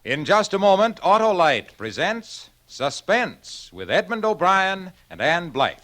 In just a moment, Autolite presents Suspense with Edmund O'Brien and Ann Blythe.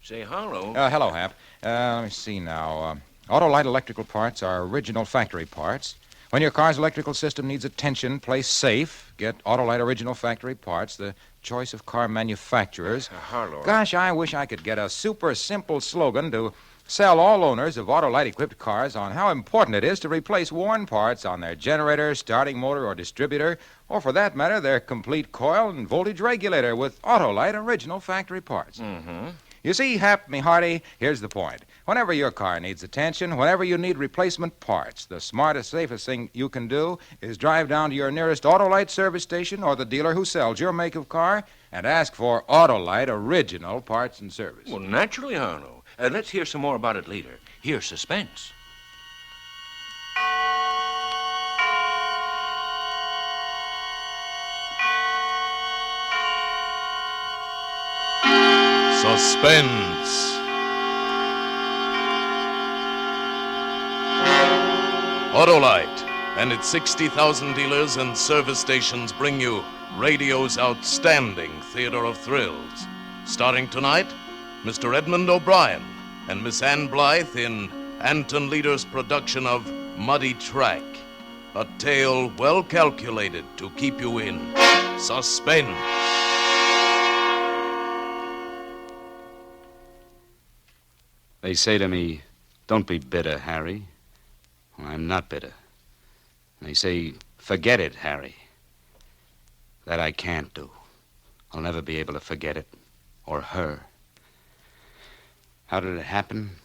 Say, Harlow. Hello, Hap. Let me see now. Autolite electrical parts are original factory parts. When your car's electrical system needs attention, play safe. Get Autolite original factory parts, the choice of car manufacturers. Harlow. Gosh, I wish I could get a super simple slogan to sell all owners of Autolite-equipped cars on how important it is to replace worn parts on their generator, starting motor, or distributor, or for that matter, their complete coil and voltage regulator with Autolite original factory parts. Mm-hmm. You see, Hap, me hearty, here's the point. Whenever your car needs attention, whenever you need replacement parts, the smartest, safest thing you can do is drive down to your nearest Autolite service station or the dealer who sells your make of car and ask for Autolite original parts and service. Well, naturally, Harlow. Let's hear some more about it later. Here's Suspense. Suspense. Autolite and its 60,000 dealers and service stations bring you radio's outstanding theater of thrills. Starting tonight, Mr. Edmund O'Brien and Miss Ann Blythe in Anton Leader's production of Muddy Track, a tale well calculated to keep you in suspense. They say to me, "Don't be bitter, Harry." Well, I'm not bitter. They say, "Forget it, Harry." That I can't do. I'll never be able to forget it, or her. How did it happen?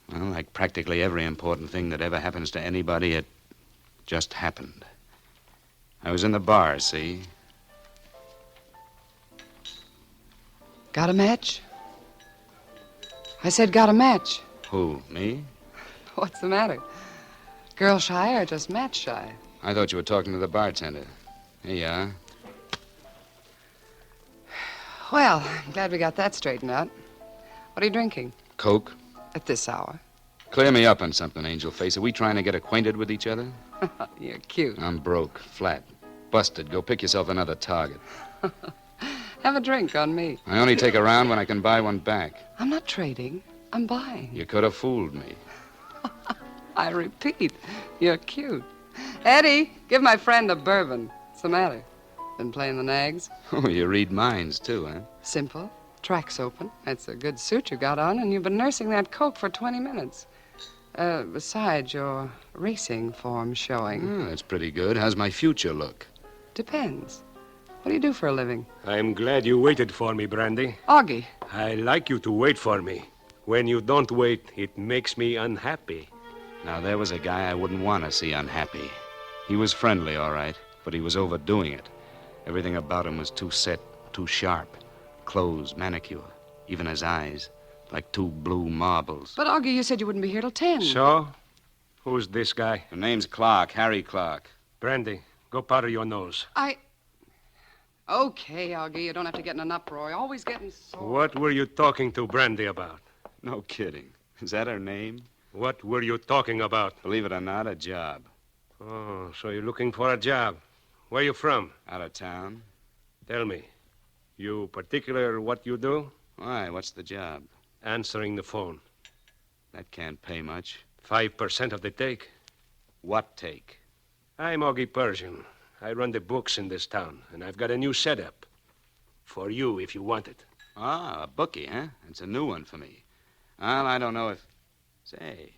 Well, like practically every important thing that ever happens to anybody, it just happened. I was in the bar, see? Got a match? I said got a match. Who, me? What's the matter? Girl shy or just match shy? I thought you were talking to the bartender. Here you are. Well, I'm glad we got that straightened out. What are you drinking? Coke? At this hour? Clear me up on something, Angel Face. Are we trying to get acquainted with each other? You're cute. I'm broke, flat, busted. Go pick yourself another target. Have a drink on me. I only take a round when I can buy one back. I'm not trading. I'm buying. You could have fooled me. I repeat, you're cute. Eddie, give my friend a bourbon. What's the matter? Been playing the nags? Oh, you read minds, too, huh? Simple. Track's open. That's a good suit you got on, and you've been nursing that coke for 20 minutes. Besides, your racing form's showing. Oh, that's pretty good. How's my future look? Depends. What do you do for a living? I'm glad you waited for me, Brandy. Augie. I like you to wait for me. When you don't wait, it makes me unhappy. Now, there was a guy I wouldn't want to see unhappy. He was friendly, all right, but he was overdoing it. Everything about him was too set, too sharp. Clothes, manicure, even his eyes, like two blue marbles. But, Augie, you said you wouldn't be here till 10. So? Who's this guy? The name's Clark, Harry Clark. Brandy, go powder your nose. Okay, Augie, you don't have to get in an uproar. You're always getting sore. What were you talking to Brandy about? No kidding. Is that her name? What were you talking about? Believe it or not, a job. Oh, so you're looking for a job. Where you from? Out of town. Tell me. You particular what you do? Why, what's the job? Answering the phone. That can't pay much. 5% of the take. What take? I'm Augie Persian. I run the books in this town, and I've got a new setup. For you, if you want it. Ah, a bookie, huh? That's a new one for me. Well, I don't know if... Say,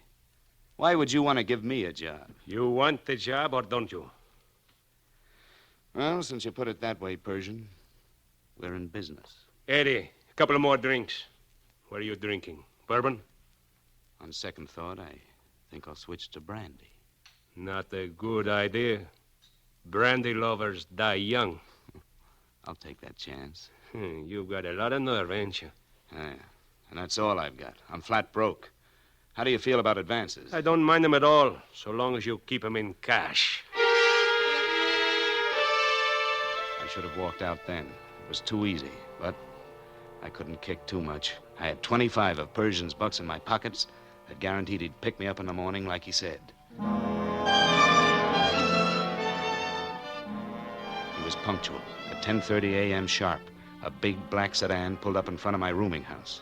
why would you want to give me a job? You want the job or don't you? Well, since you put it that way, Persian, we're in business. Eddie, a couple of more drinks. What are you drinking? Bourbon? On second thought, I think I'll switch to brandy. Not a good idea. Brandy lovers die young. I'll take that chance. You've got a lot of nerve, ain't you? Yeah, and that's all I've got. I'm flat broke. How do you feel about advances? I don't mind them at all, so long as you keep them in cash. I should have walked out then. It was too easy, but I couldn't kick too much. I had 25 of Persian's bucks in my pockets that guaranteed he'd pick me up in the morning like he said. was punctual. At 10:30 a.m. sharp, a big black sedan pulled up in front of my rooming house.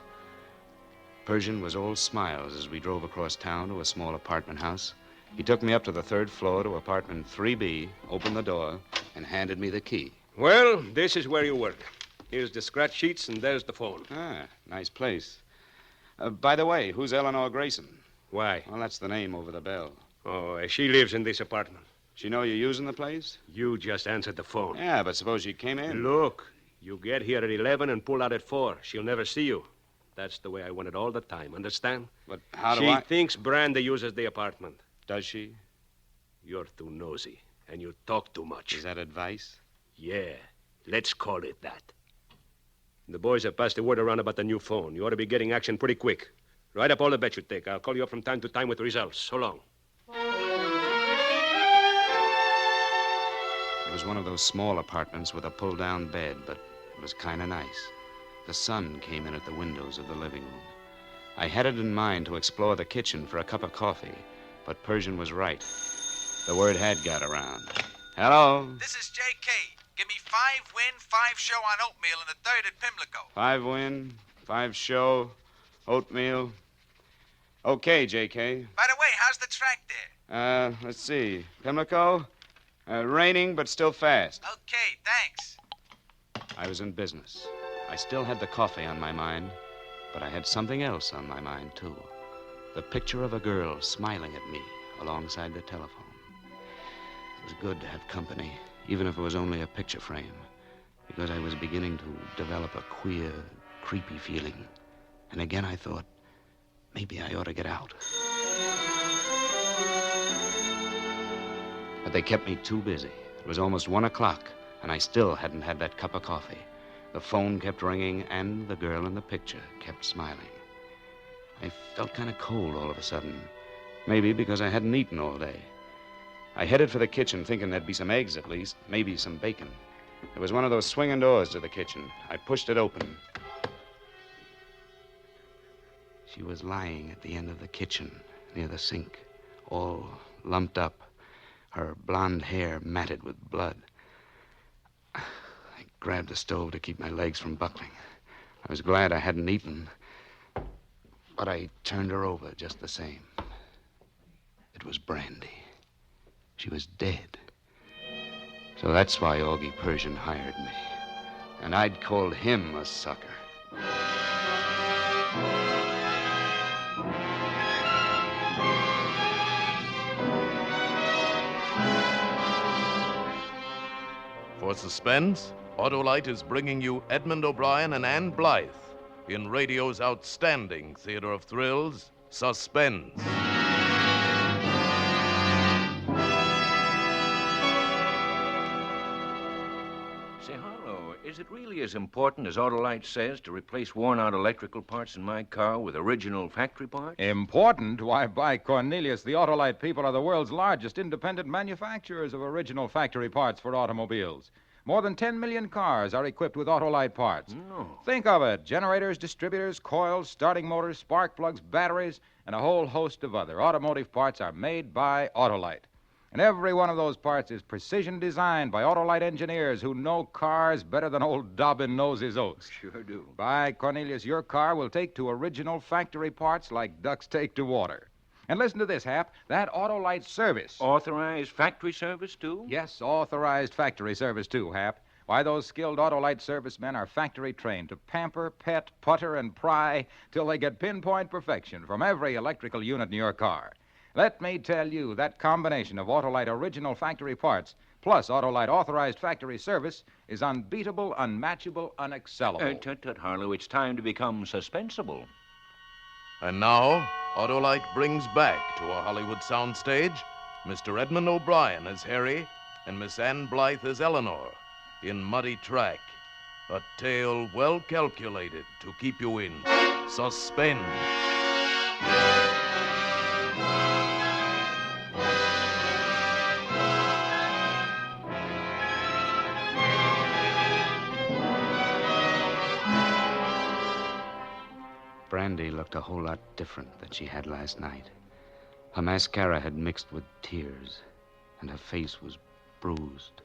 Persian was all smiles as we drove across town to a small apartment house. He took me up to the third floor to apartment 3B, opened the door, and handed me the key. Well, this is where you work. Here's the scratch sheets, and there's the phone. Ah, nice place. By the way, who's Eleanor Grayson? Why? Well, that's the name over the bell. Oh, she lives in this apartment. She know you're using the place? You just answered the phone. Yeah, but suppose she came in. Look, you get here at 11 and pull out at 4. She'll never see you. That's the way I want it all the time, understand? But how do She I... thinks Brandy uses the apartment. Does she? You're too nosy, and you talk too much. Is that advice? Yeah, let's call it that. The boys have passed the word around about the new phone. You ought to be getting action pretty quick. Write up all the bets you take. I'll call you up from time to time with results. So long. It was one of those small apartments with a pull-down bed, but it was kind of nice. The sun came in at the windows of the living room. I had it in mind to explore the kitchen for a cup of coffee, but Persian was right. The word had got around. Hello? This is J.K. Give me 5 win, 5 show on oatmeal in the 3rd at Pimlico. 5 win, 5 show, oatmeal. Okay, J.K. By the way, how's the track there? Let's see. Pimlico? Raining, but still fast. Okay, thanks. I was in business. I still had the coffee on my mind, but I had something else on my mind, too. The picture of a girl smiling at me alongside the telephone. It was good to have company, even if it was only a picture frame, because I was beginning to develop a queer, creepy feeling. And again I thought, maybe I ought to get out. But they kept me too busy. It was almost 1 o'clock, and I still hadn't had that cup of coffee. The phone kept ringing, and the girl in the picture kept smiling. I felt kind of cold all of a sudden, maybe because I hadn't eaten all day. I headed for the kitchen, thinking there'd be some eggs at least, maybe some bacon. There was one of those swinging doors to the kitchen. I pushed it open. She was lying at the end of the kitchen, near the sink, all lumped up, her blonde hair matted with blood. I grabbed the stove to keep my legs from buckling. I was glad I hadn't eaten, but I turned her over just the same. It was Brandy. She was dead. So that's why Augie Persian hired me. And I'd called him a sucker. For Suspense, Autolite is bringing you Edmund O'Brien and Ann Blythe in radio's outstanding theater of thrills, Suspense. Say, Harlow, is it really as important as Autolite says to replace worn-out electrical parts in my car with original factory parts? Important? Why, by Cornelius, the Autolite people are the world's largest independent manufacturers of original factory parts for automobiles. More than 10 million cars are equipped with Autolite parts. No. Think of it. Generators, distributors, coils, starting motors, spark plugs, batteries, and a whole host of other automotive parts are made by Autolite. And every one of those parts is precision designed by Autolite engineers who know cars better than old Dobbin knows his oats. Sure do. By Cornelius, your car will take to original factory parts like ducks take to water. And listen to this, Hap. That Autolite service. Authorized factory service, too? Yes, authorized factory service, too, Hap. Why, those skilled Autolite servicemen are factory trained to pamper, pet, putter, and pry till they get pinpoint perfection from every electrical unit in your car. Let me tell you, that combination of Autolite original factory parts plus Autolite authorized factory service is unbeatable, unmatchable, unexcellable. Tut, Harlow, it's time to become suspensable. And now, Autolite brings back to a Hollywood soundstage Mr. Edmund O'Brien as Harry and Miss Ann Blythe as Eleanor in Muddy Track, a tale well calculated to keep you in suspense. Brandy looked a whole lot different than she had last night. Her mascara had mixed with tears, and her face was bruised.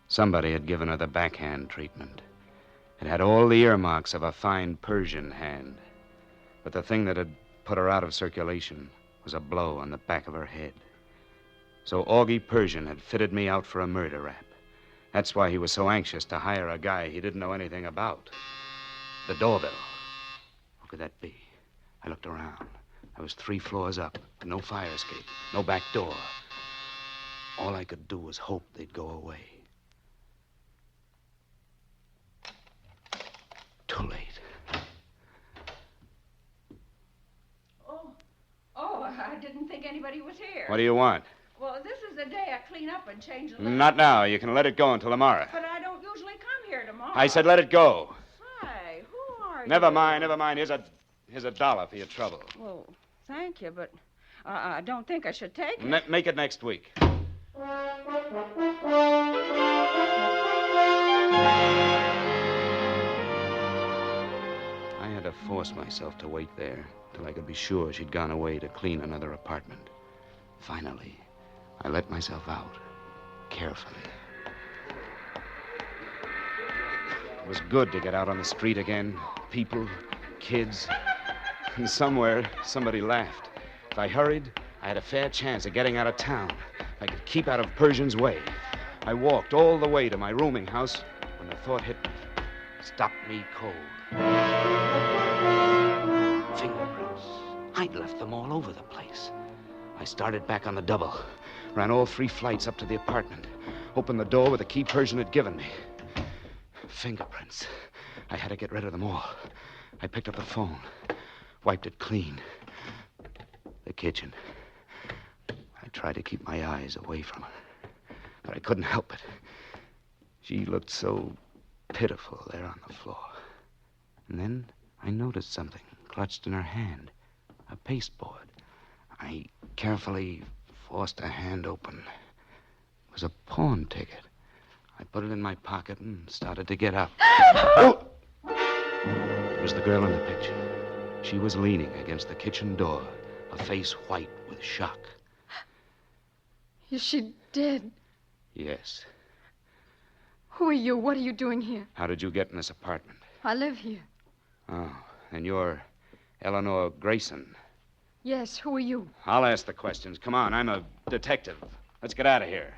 Somebody had given her the backhand treatment. It had all the earmarks of a fine Persian hand. But the thing that had put her out of circulation was a blow on the back of her head. So Augie Persian had fitted me out for a murder rap. That's why he was so anxious to hire a guy he didn't know anything about. The doorbell. Who could that be? I looked around. I was 3 floors up. No fire escape. No back door. All I could do was hope they'd go away. Too late. Oh, I didn't think anybody was here. What do you want? Well, this is the day I clean up and change the lights. Not now. You can let it go until tomorrow. But I don't usually come here tomorrow. I said let it go. Say, who are you? Never mind. Here's a $1 for your trouble. Well, thank you, but I don't think I should take it. Make it next week. I had to force myself to wait there till I could be sure she'd gone away to clean another apartment. Finally, I let myself out, carefully. It was good to get out on the street again. People, kids, and somewhere somebody laughed. If I hurried, I had a fair chance of getting out of town. I could keep out of Persian's way. I walked all the way to my rooming house when the thought hit me. Stopped me cold. Fingerprints. I'd left them all over the place. I started back on the double. Ran all 3 flights up to the apartment. Opened the door with the key Persian had given me. Fingerprints. I had to get rid of them all. I picked up the phone. Wiped it clean. The kitchen. I tried to keep my eyes away from her. But I couldn't help it. She looked so pitiful there on the floor. And then I noticed something clutched in her hand. A pasteboard. I carefully forced her hand open. It was a pawn ticket. I put it in my pocket and started to get up. Oh! It was the girl in the picture. She was leaning against the kitchen door, her face white with shock. Is she dead? Yes. Who are you? What are you doing here? How did you get in this apartment? I live here. Oh, and you're Eleanor Grayson. Yes, who are you? I'll ask the questions. Come on, I'm a detective. Let's get out of here.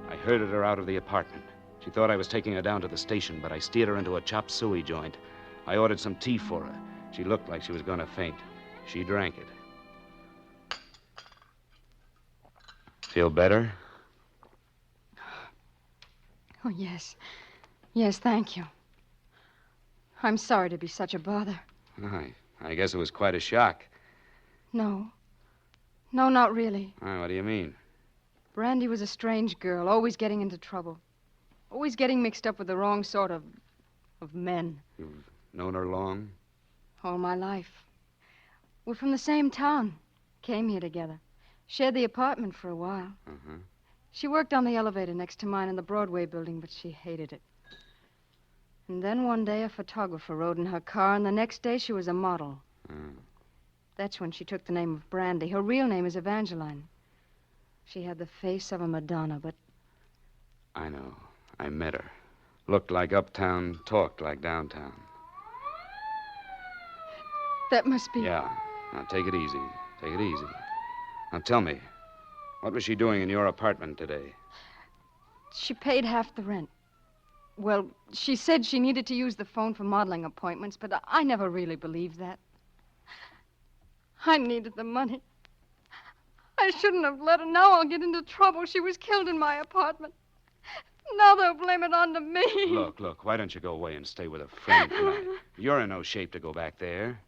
I herded her out of the apartment. She thought I was taking her down to the station, but I steered her into a chop suey joint. I ordered some tea for her. She looked like she was going to faint. She drank it. Feel better? Oh, yes. Yes, thank you. I'm sorry to be such a bother. I guess it was quite a shock. No. No, not really. What do you mean? Brandy was a strange girl, always getting into trouble. Always getting mixed up with the wrong sort of men. You've known her long? All my life. We're from the same town. Came here together. Shared the apartment for a while. Uh-huh. She worked on the elevator next to mine in the Broadway building, but she hated it. And then one day a photographer rode in her car, and the next day she was a model. That's when she took the name of Brandy. Her real name is Evangeline. She had the face of a Madonna, but... I know. I met her. Looked like uptown, talked like downtown. That must be... Yeah. Now, take it easy. Take it easy. Now, tell me, what was she doing in your apartment today? She paid half the rent. Well, she said she needed to use the phone for modeling appointments, but I never really believed that. I needed the money. I shouldn't have let her. Now I'll get into trouble. She was killed in my apartment. Now they'll blame it on to me. Look, why don't you go away and stay with a friend tonight? You're in no shape to go back there.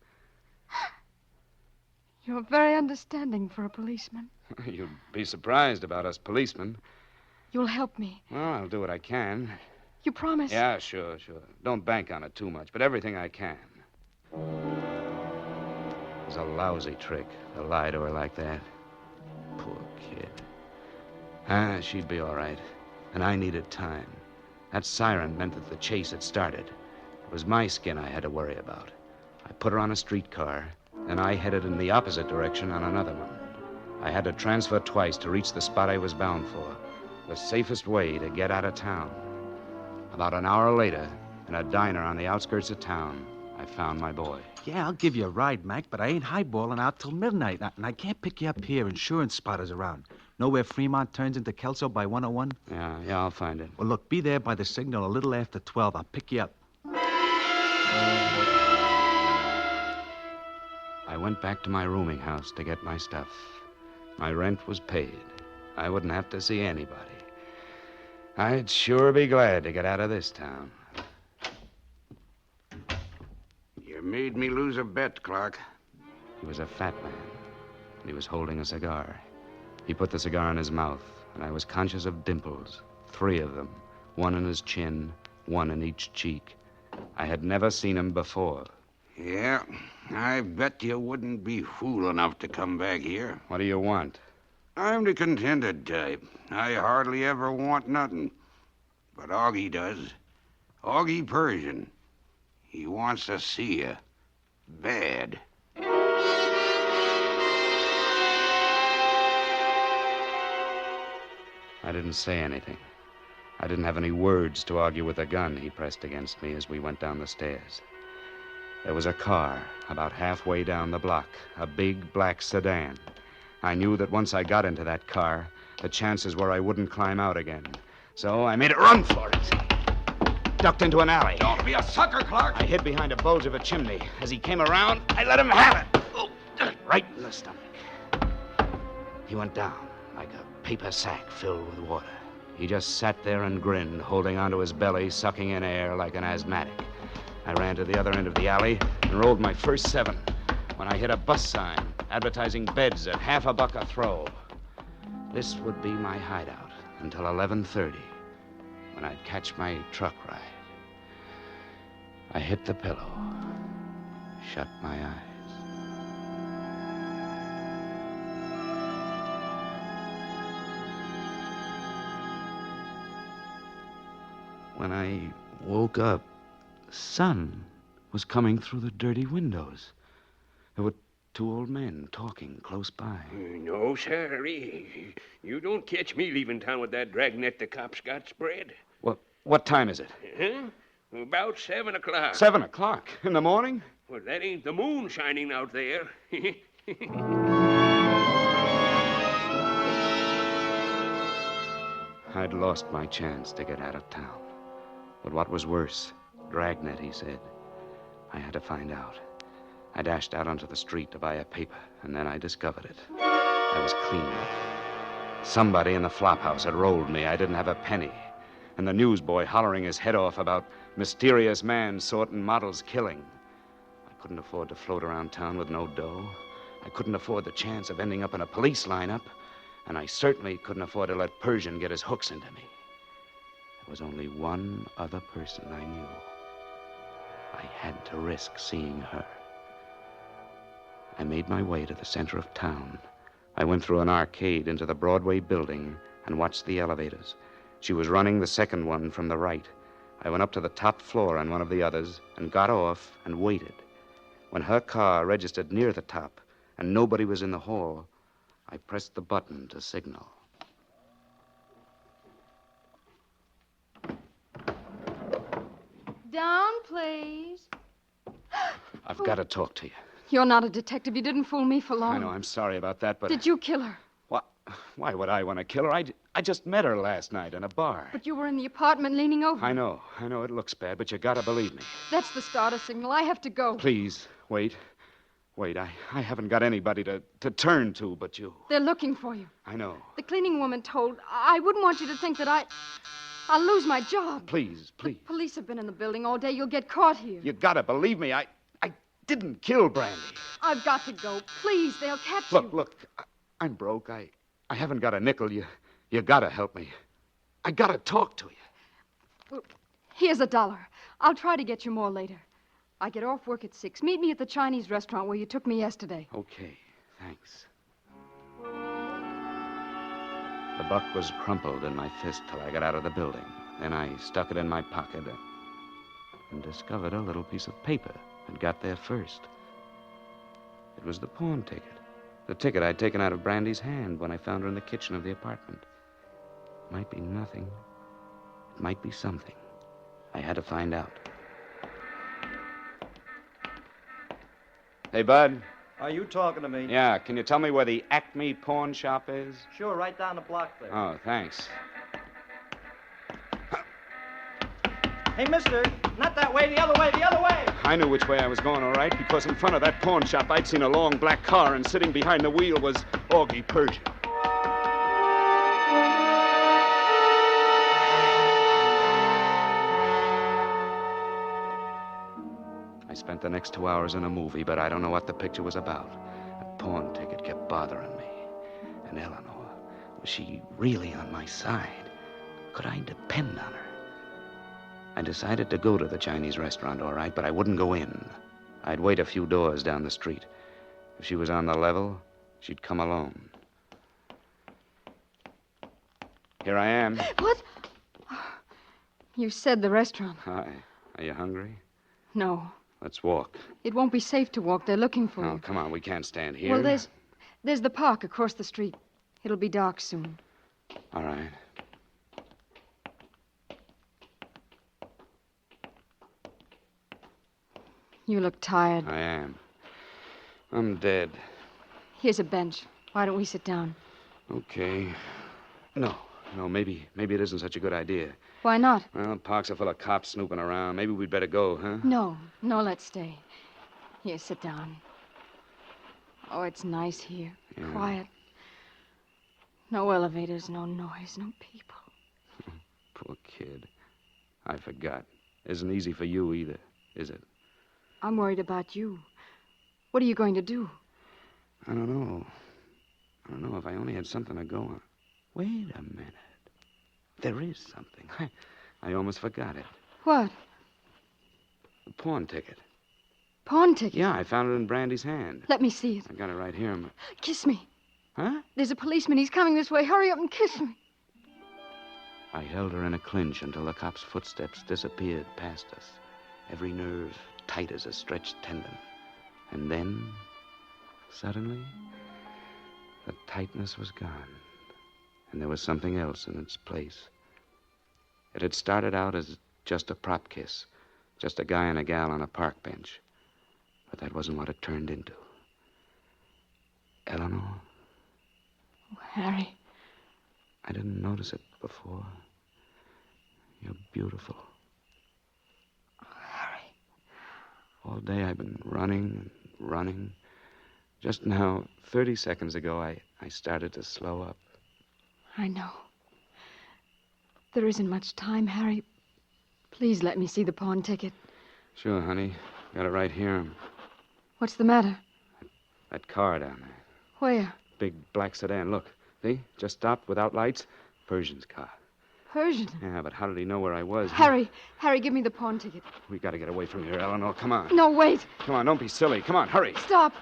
You're very understanding for a policeman. You'd be surprised about us policemen. You'll help me. Well, I'll do what I can. You promise? Yeah, sure. Don't bank on it too much, but everything I can. It was a lousy trick to lie to her like that. Poor kid. She'd be all right. And I needed time. That siren meant that the chase had started. It was my skin I had to worry about. I put her on a streetcar, and I headed in the opposite direction on another one. I had to transfer twice to reach the spot I was bound for. The safest way to get out of town. About an hour later, in a diner on the outskirts of town, I found my boy. Yeah, I'll give you a ride, Mac, but I ain't highballing out till midnight, and I can't pick you up here. Insurance spotters around. Know where Fremont turns into Kelso by 101? Yeah, I'll find it. Well, look, be there by the signal a little after 12. I'll pick you up. I went back to my rooming house to get my stuff. My rent was paid. I wouldn't have to see anybody. I'd sure be glad to get out of this town. You made me lose a bet, Clark. He was a fat man, and he was holding a cigar. He put the cigar in his mouth, and I was conscious of dimples, 3 of them, one in his chin, one in each cheek. I had never seen him before. Yeah, I bet you wouldn't be fool enough to come back here. What do you want? I'm the contented type. I hardly ever want nothing. But Augie does. Augie Persian. He wants to see you. Bad. I didn't say anything. I didn't have any words to argue with the gun he pressed against me as we went down the stairs. There was a car about halfway down the block, a big black sedan. I knew that once I got into that car, the chances were I wouldn't climb out again. So I made a run for it. Ducked into an alley. Don't be a sucker, Clark. I hid behind a bulge of a chimney. As he came around, I let him have it. Oh, right in the stomach. He went down like a paper sack filled with water. He just sat there and grinned, holding onto his belly, sucking in air like an asthmatic. I ran to the other end of the alley and rolled my first 7 when I hit a bus sign advertising beds at $50 a throw. This would be my hideout until 11:30, when I'd catch my truck ride. I hit the pillow, shut my eyes. When I woke up, the sun was coming through the dirty windows. There were 2 old men talking close by. No, sirree. You don't catch me leaving town with that dragnet the cops got spread. What time is it? Huh? About 7 o'clock. 7 o'clock in the morning? Well, that ain't the moon shining out there. I'd lost my chance to get out of town. But what was worse, dragnet, he said. I had to find out. I dashed out onto the street to buy a paper, and then I discovered it. I was clean. Somebody in the flop house had rolled me. I didn't have a penny. And the newsboy hollering his head off about mysterious man sorting models killing. I couldn't afford to float around town with no dough. I couldn't afford the chance of ending up in a police lineup. And I certainly couldn't afford to let Persian get his hooks into me. There was only one other person I knew. I had to risk seeing her. I made my way to the center of town. I went through an arcade into the Broadway building and watched the elevators. She was running the second one from the right. I went up to the top floor on one of the others and got off and waited. When her car registered near the top and nobody was in the hall, I pressed the button to signal. Down, please. I've got to talk to you. You're not a detective. You didn't fool me for long. I know, I'm sorry about that, but... Did you kill her? What? Why would I want to kill her? I just met her last night in a bar. But you were in the apartment leaning over. I know it looks bad, but you gotta believe me. That's the starter signal. I have to go. Please, wait. I haven't got anybody to turn to but you. They're looking for you. I know. The cleaning woman told. I wouldn't want you to think that I'll lose my job. Please. The police have been in the building all day. You'll get caught here. You gotta believe me. I didn't kill Brandy. I've got to go. Please, they'll catch you. Look, I'm broke. I haven't got a nickel. You gotta help me. I gotta talk to you. Well, here's $1. I'll try to get you more later. I get off work at 6. Meet me at the Chinese restaurant where you took me yesterday. Okay, thanks. The buck was crumpled in my fist till I got out of the building. Then I stuck it in my pocket and discovered a little piece of paper that got there first. It was the pawn ticket. The ticket I'd taken out of Brandy's hand when I found her in the kitchen of the apartment. It might be nothing. It might be something. I had to find out. Hey, Bud. Are you talking to me? Yeah, can you tell me where the Acme pawn shop is? Sure, right down the block there. Oh, thanks. Hey, mister, not that way, the other way, the other way! I knew which way I was going, all right, because in front of that pawn shop, I'd seen a long black car, and sitting behind the wheel was Augie Persian. I spent the next 2 hours in a movie, but I don't know what the picture was about. That pawn ticket kept bothering me. And Eleanor, was she really on my side? Could I depend on her? I decided to go to the Chinese restaurant, all right, but I wouldn't go in. I'd wait a few doors down the street. If she was on the level, she'd come alone. Here I am. What? You said the restaurant. Hi. Are you hungry? No. Let's walk. It won't be safe to walk. They're looking for Oh, you. come on. We can't stand here. Well, there's the park across the street. It'll be dark soon. All right. You look tired. I am. I'm dead. Here's a bench. Why don't we sit down? Okay. No, maybe it isn't such a good idea. Why not? Well, parks are full of cops snooping around. Maybe we'd better go, huh? No, let's stay. Here, sit down. Oh, it's nice here. Yeah. Quiet. No elevators, no noise, no people. Poor kid. I forgot. Isn't easy for you either, is it? I'm worried about you. What are you going to do? I don't know if I only had something to go on. Wait a minute. There is something. I almost forgot it. What? The pawn ticket. Pawn ticket? Yeah, I found it in Brandy's hand. Let me see it. I got it right here. Kiss me. Huh? There's a policeman. He's coming this way. Hurry up and kiss me. I held her in a clinch until the cop's footsteps disappeared past us. Every nerve tight as a stretched tendon. And then, suddenly, the tightness was gone. And there was something else in its place. It had started out as just a prop kiss. Just a guy and a gal on a park bench. But that wasn't what it turned into. Eleanor? Oh, Harry. I didn't notice it before. You're beautiful. Oh, Harry. All day I've been running and running. Just now, 30 seconds ago, I started to slow up. I know. There isn't much time, Harry. Please let me see the pawn ticket. Sure, honey. Got it right here. What's the matter? That car down there. Where? Big black sedan. Look. See? Just stopped without lights. Persian's car. Persian? Yeah, but how did he know where I was? Harry, give me the pawn ticket. We got to get away from here, Eleanor. Come on. No, wait. Come on, don't be silly. Come on, hurry. Stop!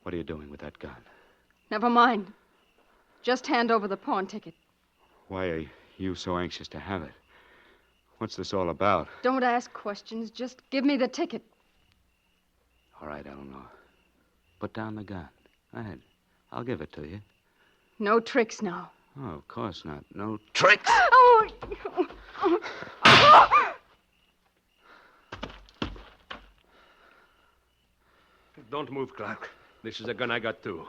What are you doing with that gun? Never mind. Just hand over the pawn ticket. Why are you so anxious to have it? What's this all about? Don't ask questions. Just give me the ticket. All right, Eleanor. Put down the gun. Go ahead. I'll give it to you. No tricks now. Oh, of course not. No tricks. Oh! Don't move, Clark. This is a gun I got, too.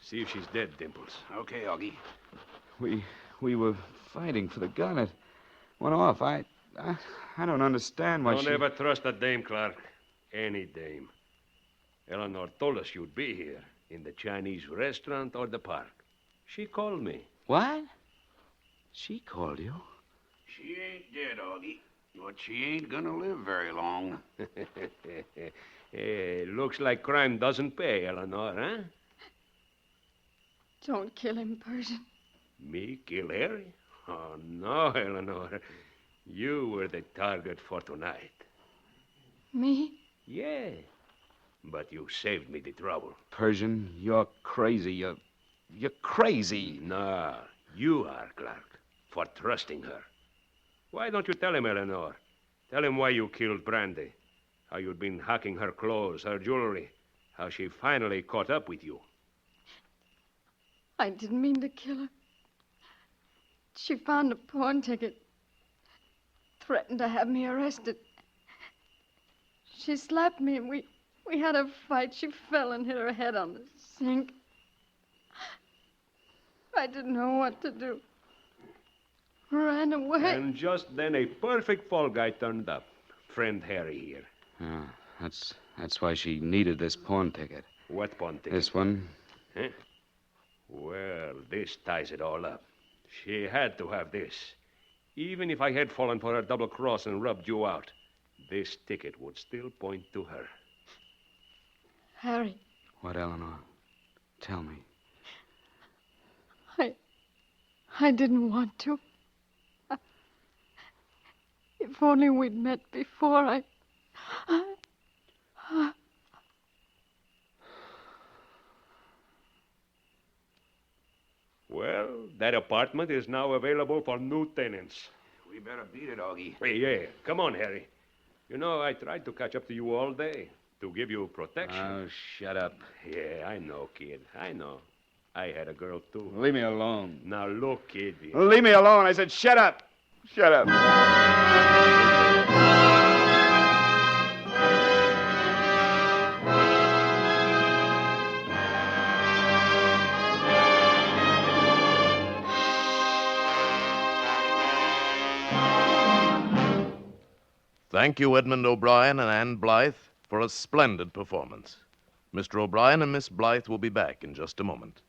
See if she's dead, Dimples. Okay, Augie. We were fighting for the gun. It went off. I don't understand why Don't ever trust a dame, Clark. Any dame. Eleanor told us you'd be here. In the Chinese restaurant or the park. She called me. What? She called you? She ain't dead, Augie. But she ain't gonna live very long. Looks like crime doesn't pay, Eleanor, huh? Don't kill him, Persian. Me kill Harry? Oh, no, Eleanor. You were the target for tonight. Me? Yeah. But you saved me the trouble. Persian, you're crazy. You're crazy. No, you are, Clark, for trusting her. Why don't you tell him, Eleanor? Tell him why you killed Brandy. How you'd been hacking her clothes, her jewelry. How she finally caught up with you. I didn't mean to kill her. She found a pawn ticket, threatened to have me arrested. She slapped me and we had a fight. She fell and hit her head on the sink. I didn't know what to do. Ran away. And just then a perfect fall guy turned up. Friend Harry here. Oh, that's why she needed this pawn ticket. What pawn ticket? This one. Huh? Well, this ties it all up. She had to have this. Even if I had fallen for her double cross and rubbed you out, this ticket would still point to her. Harry. What, Eleanor? Tell me. I didn't want to. If only we'd met before, Well, that apartment is now available for new tenants. We better beat it, Augie. Hey, yeah. Come on, Harry. You know, I tried to catch up to you all day to give you protection. Oh, shut up. Yeah, I know, kid. I know. I had a girl, too. Leave me alone. Now, look, kid. Leave me alone. I said, shut up. Shut up. Thank you, Edmund O'Brien and Ann Blythe, for a splendid performance. Mr. O'Brien and Miss Blythe will be back in just a moment.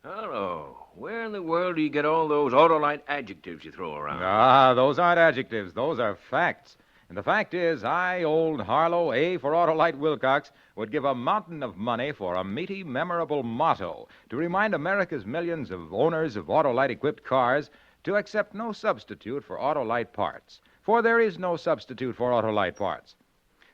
Hello. Where in the world do you get all those Autolite adjectives you throw around? Ah, those aren't adjectives. Those are facts. And the fact is, I, old Harlow, A for Autolite Wilcox, would give a mountain of money for a meaty, memorable motto to remind America's millions of owners of Autolite-equipped cars to accept no substitute for Autolite parts. For there is no substitute for Autolite parts.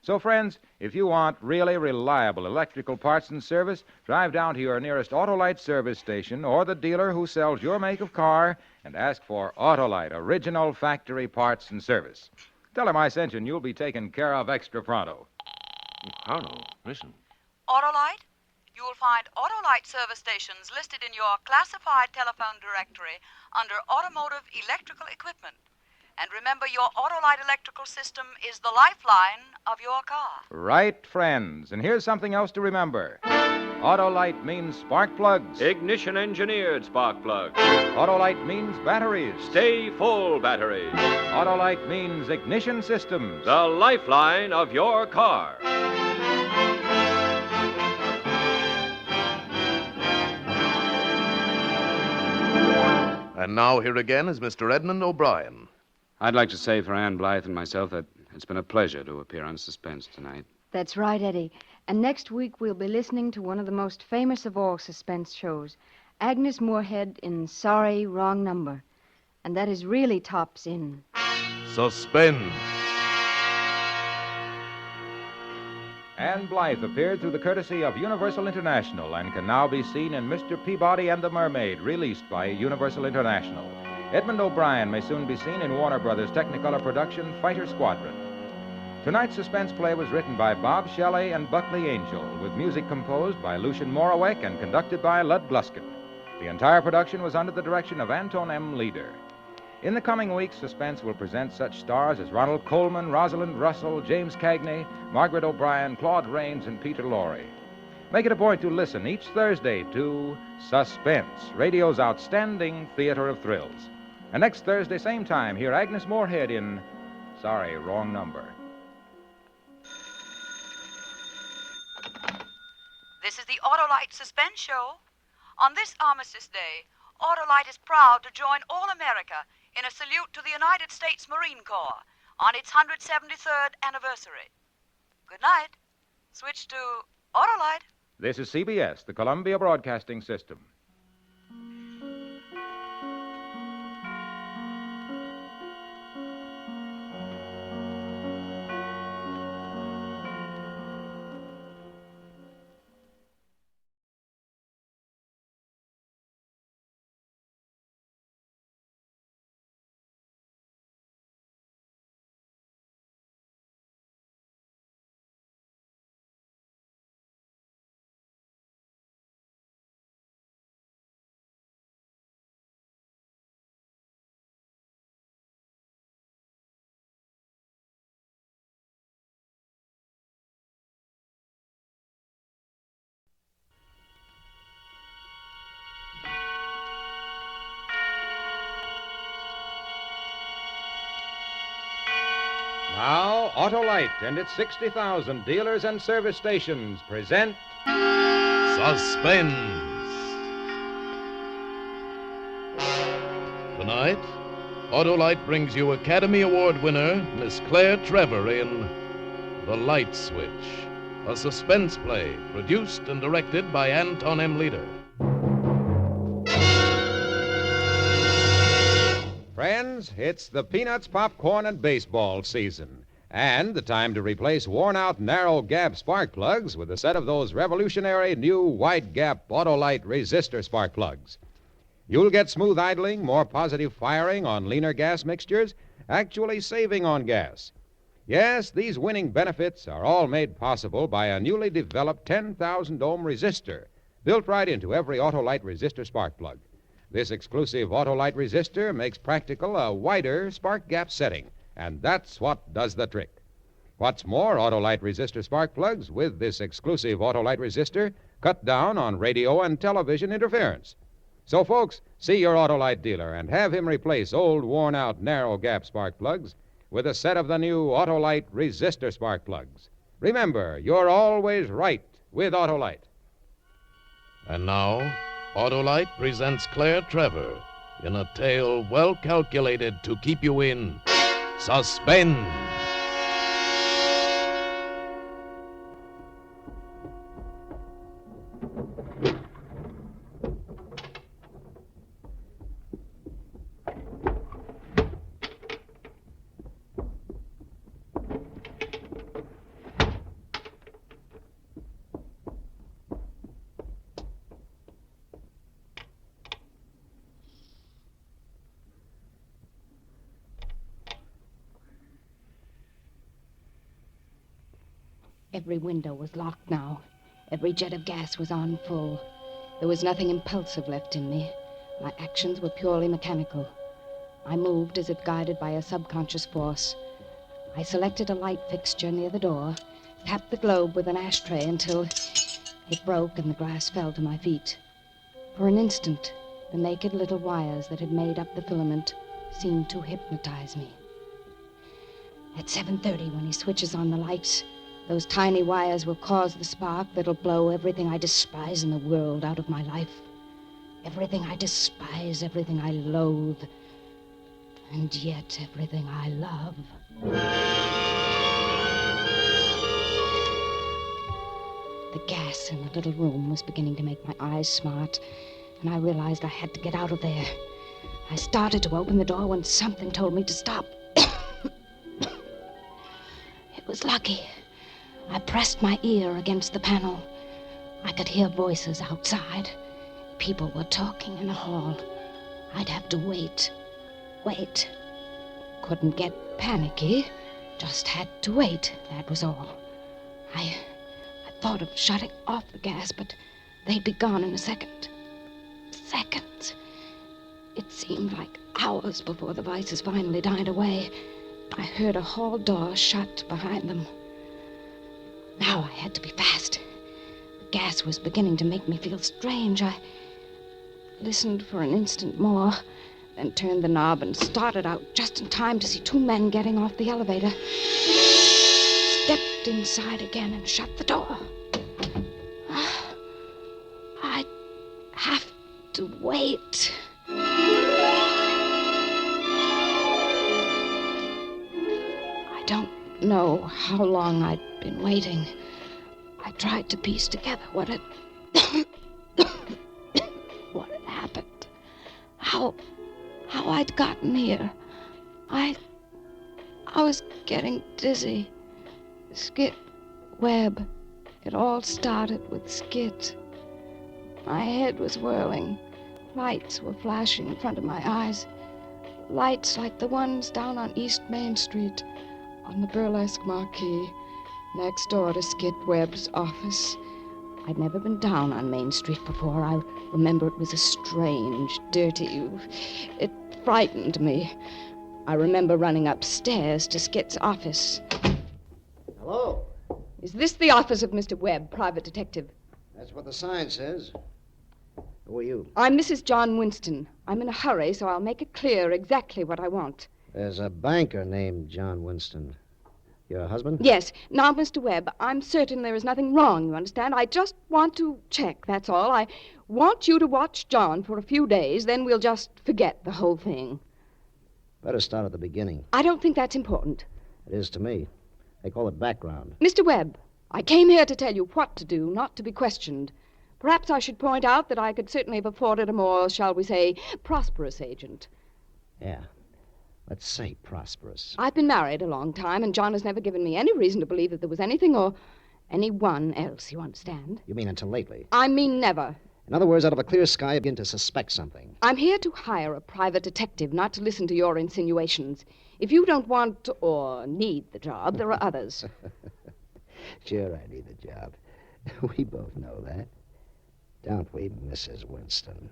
So, friends, if you want really reliable electrical parts and service, drive down to your nearest Autolite service station or the dealer who sells your make of car and ask for Autolite original factory parts and service. Tell him I sent you and you'll be taken care of extra pronto. Harlow, listen. Autolite? You will find Autolite service stations listed in your classified telephone directory under Automotive Electrical Equipment. And remember, your Autolite electrical system is the lifeline of your car. Right, friends. And here's something else to remember. Autolite means spark plugs. Ignition engineered spark plugs. Autolite means batteries. Stay full batteries. Autolite means ignition systems. The lifeline of your car. And now here again is Mr. Edmund O'Brien. I'd like to say for Ann Blythe and myself that it's been a pleasure to appear on Suspense tonight. That's right, Eddie. And next week we'll be listening to one of the most famous of all suspense shows, Agnes Moorehead in Sorry, Wrong Number. And that is really tops in Suspense. Ann Blythe appeared through the courtesy of Universal International and can now be seen in Mr. Peabody and the Mermaid, released by Universal International. Edmund O'Brien may soon be seen in Warner Brothers' Technicolor production, Fighter Squadron. Tonight's suspense play was written by Bob Shelley and Buckley Angel, with music composed by Lucien Moraweck and conducted by Lud Gluskin. The entire production was under the direction of Anton M. Leader. In the coming weeks, Suspense will present such stars as Ronald Coleman, Rosalind Russell, James Cagney, Margaret O'Brien, Claude Rains, and Peter Lorre. Make it a point to listen each Thursday to Suspense, radio's outstanding theater of thrills. And next Thursday, same time, hear Agnes Moorehead in Sorry, Wrong Number. This is the Autolite Suspense Show. On this Armistice Day, Autolite is proud to join all America in a salute to the United States Marine Corps on its 173rd anniversary. Good night. Switch to Autolite. This is CBS, the Columbia Broadcasting System. Now, Autolite and its 60,000 dealers and service stations present Suspense. Tonight, Autolite brings you Academy Award winner Miss Claire Trevor in The Light Switch, a suspense play produced and directed by Anton M. Leader. Friends, it's the peanuts, popcorn, and baseball season. And the time to replace worn-out narrow gap spark plugs with a set of those revolutionary new wide gap Autolite resistor spark plugs. You'll get smooth idling, more positive firing on leaner gas mixtures, actually saving on gas. Yes, these winning benefits are all made possible by a newly developed 10,000 ohm resistor built right into every Autolite resistor spark plug. This exclusive Autolite resistor makes practical a wider spark gap setting, and that's what does the trick. What's more, Autolite resistor spark plugs with this exclusive Autolite resistor cut down on radio and television interference. So, folks, see your Autolite dealer and have him replace old, worn-out, narrow gap spark plugs with a set of the new Autolite resistor spark plugs. Remember, you're always right with Autolite. And now, Autolite presents Claire Trevor in a tale well calculated to keep you in suspense. Every window was locked now. Every jet of gas was on full. There was nothing impulsive left in me. My actions were purely mechanical. I moved as if guided by a subconscious force. I selected a light fixture near the door, tapped the globe with an ashtray until it broke and the glass fell to my feet. For an instant, the naked little wires that had made up the filament seemed to hypnotize me. At 7:30, when he switches on the lights, those tiny wires will cause the spark that'll blow everything I despise in the world out of my life. Everything I despise, everything I loathe, and yet everything I love. The gas in the little room was beginning to make my eyes smart, and I realized I had to get out of there. I started to open the door when something told me to stop. It was lucky. I pressed my ear against the panel. I could hear voices outside. People were talking in the hall. I'd have to wait. Couldn't get panicky. Just had to wait, that was all. I thought of shutting off the gas, but they'd be gone in a second. Seconds. It seemed like hours before the voices finally died away. I heard a hall door shut behind them. Now I had to be fast. The gas was beginning to make me feel strange. I listened for an instant more, then turned the knob and started out just in time to see two men getting off the elevator. Stepped inside again and shut the door. I'd have to wait. I don't know how long I'd been waiting. I tried to piece together what had happened. How I'd gotten here. I was getting dizzy. Skit, Webb. It all started with Skit. My head was whirling. Lights were flashing in front of my eyes. Lights like the ones down on East Main Street, on the burlesque marquee, next door to Skit Webb's office. I'd never been down on Main Street before. I remember it was a strange, dirty... It frightened me. I remember running upstairs to Skit's office. Hello? Is this the office of Mr. Webb, private detective? That's what the sign says. Who are you? I'm Mrs. John Winston. I'm in a hurry, so I'll make it clear exactly what I want. There's a banker named John Winston. Your husband? Yes. Now, Mr. Webb, I'm certain there is nothing wrong, you understand? I just want to check, that's all. I want you to watch John for a few days, then we'll just forget the whole thing. Better start at the beginning. I don't think that's important. It is to me. They call it background. Mr. Webb, I came here to tell you what to do, not to be questioned. Perhaps I should point out that I could certainly have afforded a more, shall we say, prosperous agent. Yeah. Let's say prosperous. I've been married a long time, and John has never given me any reason to believe that there was anything or anyone else, you understand? You mean until lately? I mean never. In other words, out of a clear sky, I begin to suspect something. I'm here to hire a private detective, not to listen to your insinuations. If you don't want or need the job, there are others. Sure, I need the job. We both know that. Don't we, Mrs. Winston?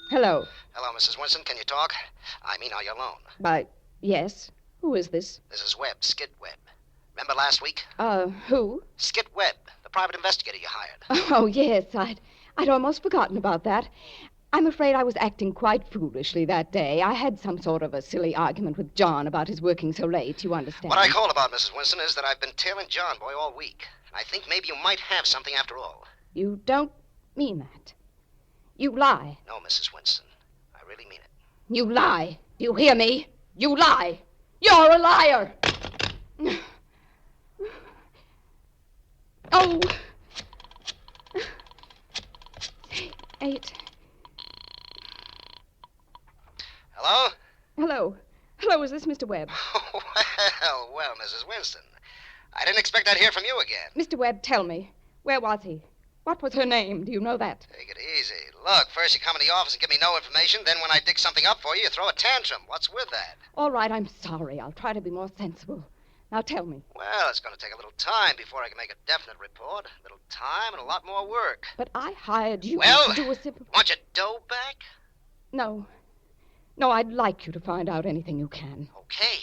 Hello. Hello, Mrs. Winston. Can you talk? I mean, are you alone? Yes. Who is this? This is Webb, Skid Webb. Remember last week? Who? Skid Webb, the private investigator you hired. Oh, yes. I'd almost forgotten about that. I'm afraid I was acting quite foolishly that day. I had some sort of a silly argument with John about his working so late, you understand. What I called about, Mrs. Winston, is that I've been tailing John Boy all week. And I think maybe you might have something after all. You don't mean that. You lie. No, Mrs. Winston. I really mean it. You lie. Do you hear me? You lie. You're a liar. Oh. 8. Hello? Hello, is this Mr. Webb? Well, Mrs. Winston. I didn't expect I'd hear from you again. Mr. Webb, tell me. Where was he? What was her name? Do you know that? Take it easy. Look, first you come in the office and give me no information, then when I dig something up for you, you throw a tantrum. What's with that? All right, I'm sorry. I'll try to be more sensible. Now tell me. Well, it's going to take a little time before I can make a definite report. A little time and a lot more work. But I hired you to do a simple... Want your dough back? No. No, I'd like you to find out anything you can. Okay.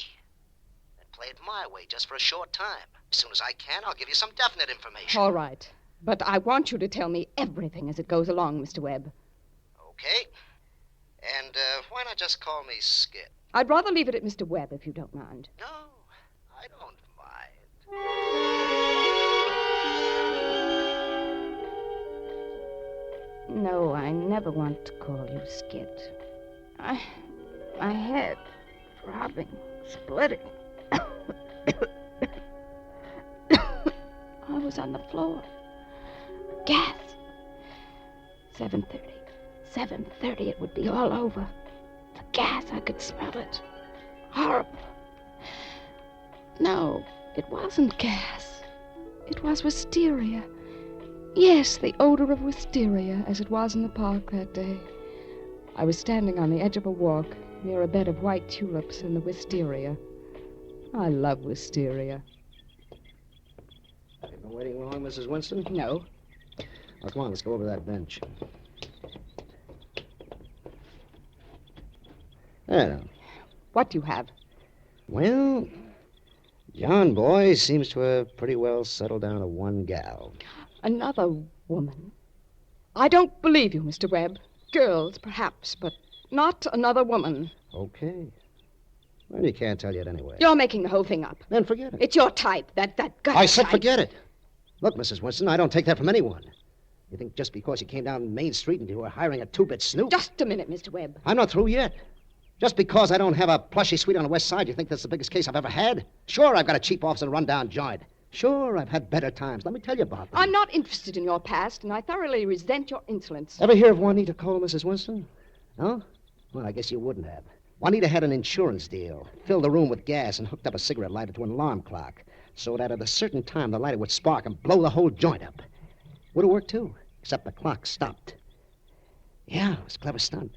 Then play it my way just for a short time. As soon as I can, I'll give you some definite information. All right. But I want you to tell me everything as it goes along, Mr. Webb. Okay. And why not just call me Skid? I'd rather leave it at Mr. Webb, if you don't mind. No, I don't mind. No, I never want to call you Skid. My head throbbing, splitting. I was on the floor. Gas. 7:30. 7:30, it would be all over. The gas, I could smell it. Horrible. No, it wasn't gas. It was wisteria. Yes, the odor of wisteria, as it was in the park that day. I was standing on the edge of a walk near a bed of white tulips in the wisteria. I love wisteria. You've been waiting long, Mrs. Winston? No. Well, come on, let's go over that bench. There now. What do you have? Well, John Boy seems to have pretty well settled down to one gal. Another woman? I don't believe you, Mr. Webb. Girls, perhaps, but not another woman. Okay. Well, you can't tell yet anyway. You're making the whole thing up. Then forget it. It's your type, that gut I said type. forget it. Look, Mrs. Winston, I don't take that from anyone. You think just because you came down Main Street and you were hiring a two-bit snoop? Just a minute, Mr. Webb. I'm not through yet. Just because I don't have a plushy suite on the west side, you think that's the biggest case I've ever had? Sure, I've got a cheap office and a rundown joint. Sure, I've had better times. Let me tell you about them. I'm not interested in your past, and I thoroughly resent your insolence. Ever hear of Juanita Cole, Mrs. Winston? No? Well, I guess you wouldn't have. Juanita had an insurance deal, filled the room with gas, and hooked up a cigarette lighter to an alarm clock, so that at a certain time the lighter would spark and blow the whole joint up. Would have worked, too, except the clock stopped. Yeah, it was a clever stunt.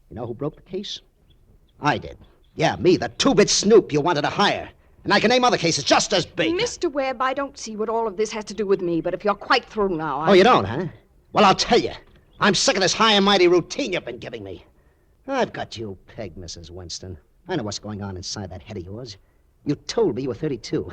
You know who broke the case? I did. Yeah, me, the two-bit snoop you wanted to hire. And I can name other cases just as big. Mr. Webb, I don't see what all of this has to do with me, but if you're quite through now, Oh, you don't, huh? Well, I'll tell you. I'm sick of this high and mighty routine you've been giving me. I've got you pegged, Mrs. Winston. I know what's going on inside that head of yours. You told me you were 32.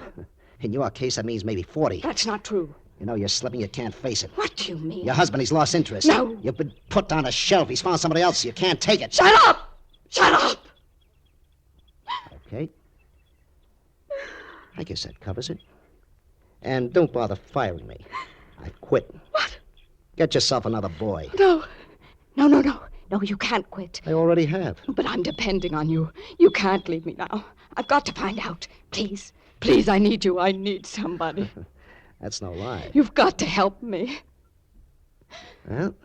In your case, that means maybe 40. That's not true. You know you're slipping. You can't face it. What do you mean? Your husband, he's lost interest. No. You've been put on a shelf. He's found somebody else. You can't take it. Shut up! Shut up! Okay. I guess that covers it. And don't bother firing me. I've quit. What? Get yourself another boy. No. No, no, no. No, you can't quit. I already have. But I'm depending on you. You can't leave me now. I've got to find out. Please. Please, I need you. I need somebody. That's no lie. You've got to help me. Well,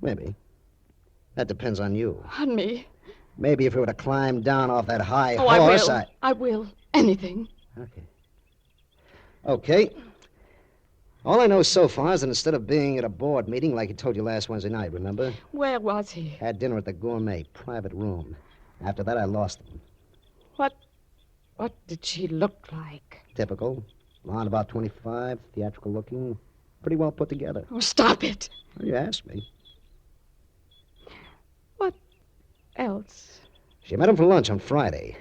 maybe. That depends on you. On me? Maybe if we were to climb down off that high Oh, horse, I will. Anything. Okay. All I know so far is that instead of being at a board meeting like he told you last Wednesday night, remember? Where was he? Had dinner at the gourmet, private room. After that, I lost him. What did she look like? Typical. Blonde, about 25, theatrical looking, pretty well put together. Oh, stop it. Well, you asked me. What else? She met him for lunch on Friday.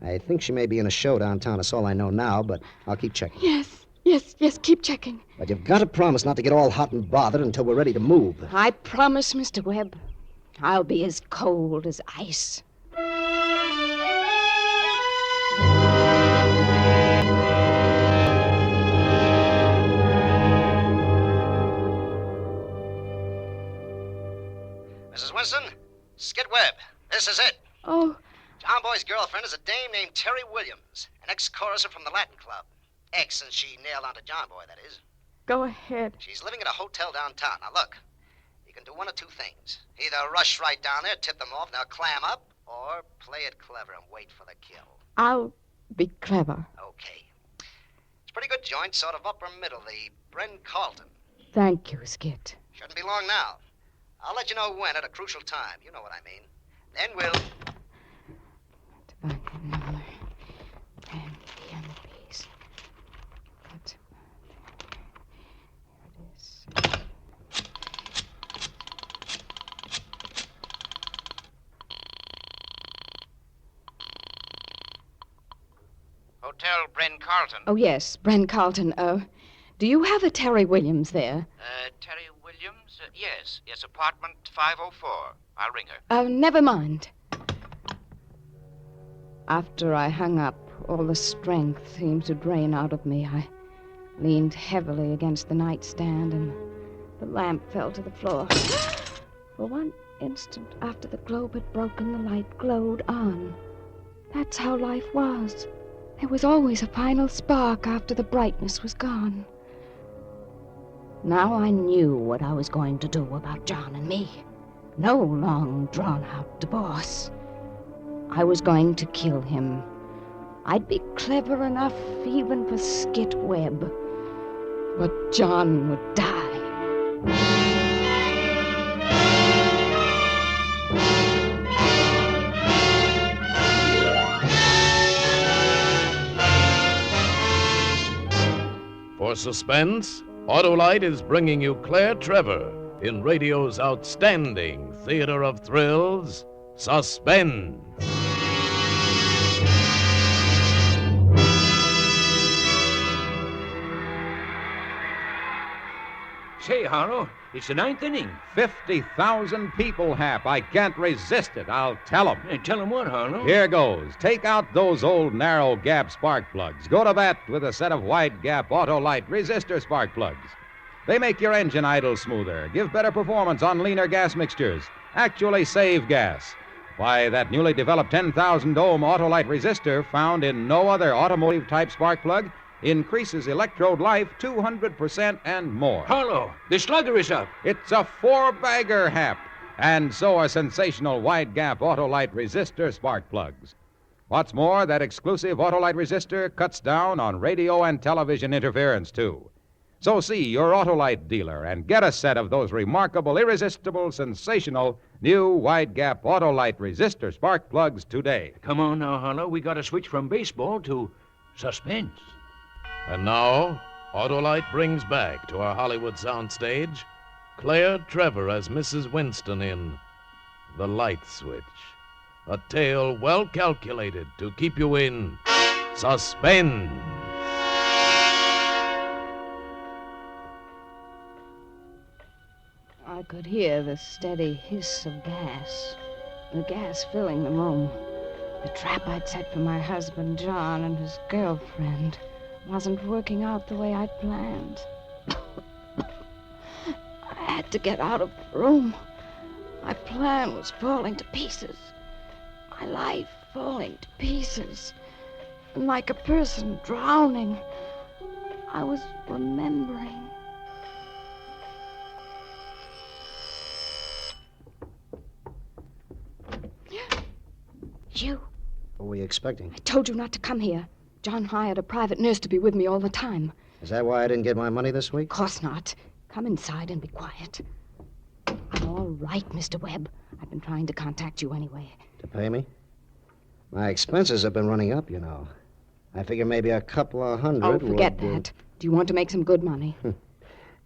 I think she may be in a show downtown. That's all I know now, but I'll keep checking. Yes, keep checking. But you've got to promise not to get all hot and bothered until we're ready to move. I promise, Mr. Webb. I'll be as cold as ice. Mrs. Winston, Skid Webb. This is it. Oh. John Boy's girlfriend is a dame named Terry Williams, an ex-choruser from the Latin Club. Ex since she nailed onto John Boy, that is. Go ahead. She's living at a hotel downtown. Now, look, you can do one of two things. Either rush right down there, tip them off, and they'll clam up, or play it clever and wait for the kill. I'll be clever. Okay. It's a pretty good joint, sort of upper middle, the Bren Carlton. Thank you, Skit. Shouldn't be long now. I'll let you know when at a crucial time. You know what I mean. Then we'll... Tobacco number. And piano piece. That's... Here it is. Hotel Bren Carlton. Oh, yes, Bren Carlton. Do you have a Terry Williams there? Terry Williams? Yes, apartment 504. I'll ring her. Never mind. After I hung up, all the strength seemed to drain out of me. I leaned heavily against the nightstand, and the lamp fell to the floor. For one instant after the globe had broken, the light glowed on. That's how life was. There was always a final spark after the brightness was gone. Now I knew what I was going to do about John and me. No long, drawn-out divorce. I was going to kill him. I'd be clever enough even for Skit Webb. But John would die. For Suspense, Autolite is bringing you Claire Trevor in radio's outstanding theater of thrills, Suspense. Say, Harlow, it's the ninth inning. 50,000 people, Hap. I can't resist it. I'll tell them. Hey, tell them what, Harlow? Here goes. Take out those old narrow gap spark plugs. Go to bat with a set of wide gap Autolite resistor spark plugs. They make your engine idle smoother, give better performance on leaner gas mixtures, actually save gas. Why, that newly developed 10,000 ohm Autolite resistor, found in no other automotive type spark plug, increases electrode life 200% and more. Harlow, the slugger is up. It's a 4-bagger, Hap. And so are sensational wide-gap Autolite resistor spark plugs. What's more, that exclusive Autolite resistor cuts down on radio and television interference, too. So see your Autolite dealer and get a set of those remarkable, irresistible, sensational new wide-gap Autolite resistor spark plugs today. Come on now, Harlow. We got to switch from baseball to suspense. And now, Autolite brings back to our Hollywood soundstage Claire Trevor as Mrs. Winston in The Light Switch, a tale well calculated to keep you in suspense. I could hear the steady hiss of gas, the gas filling the room. The trap I'd set for my husband, John, and his girlfriend wasn't working out the way I'd planned. I had to get out of the room. My plan was falling to pieces. My life falling to pieces. And like a person drowning, I was remembering. You. What were you expecting? I told you not to come here. John hired a private nurse to be with me all the time. Is that why I didn't get my money this week? Of course not. Come inside and be quiet. I'm all right, Mr. Webb. I've been trying to contact you anyway. To pay me? My expenses have been running up, you know. I figure maybe a couple of hundred. Oh, forget that. Do you want to make some good money?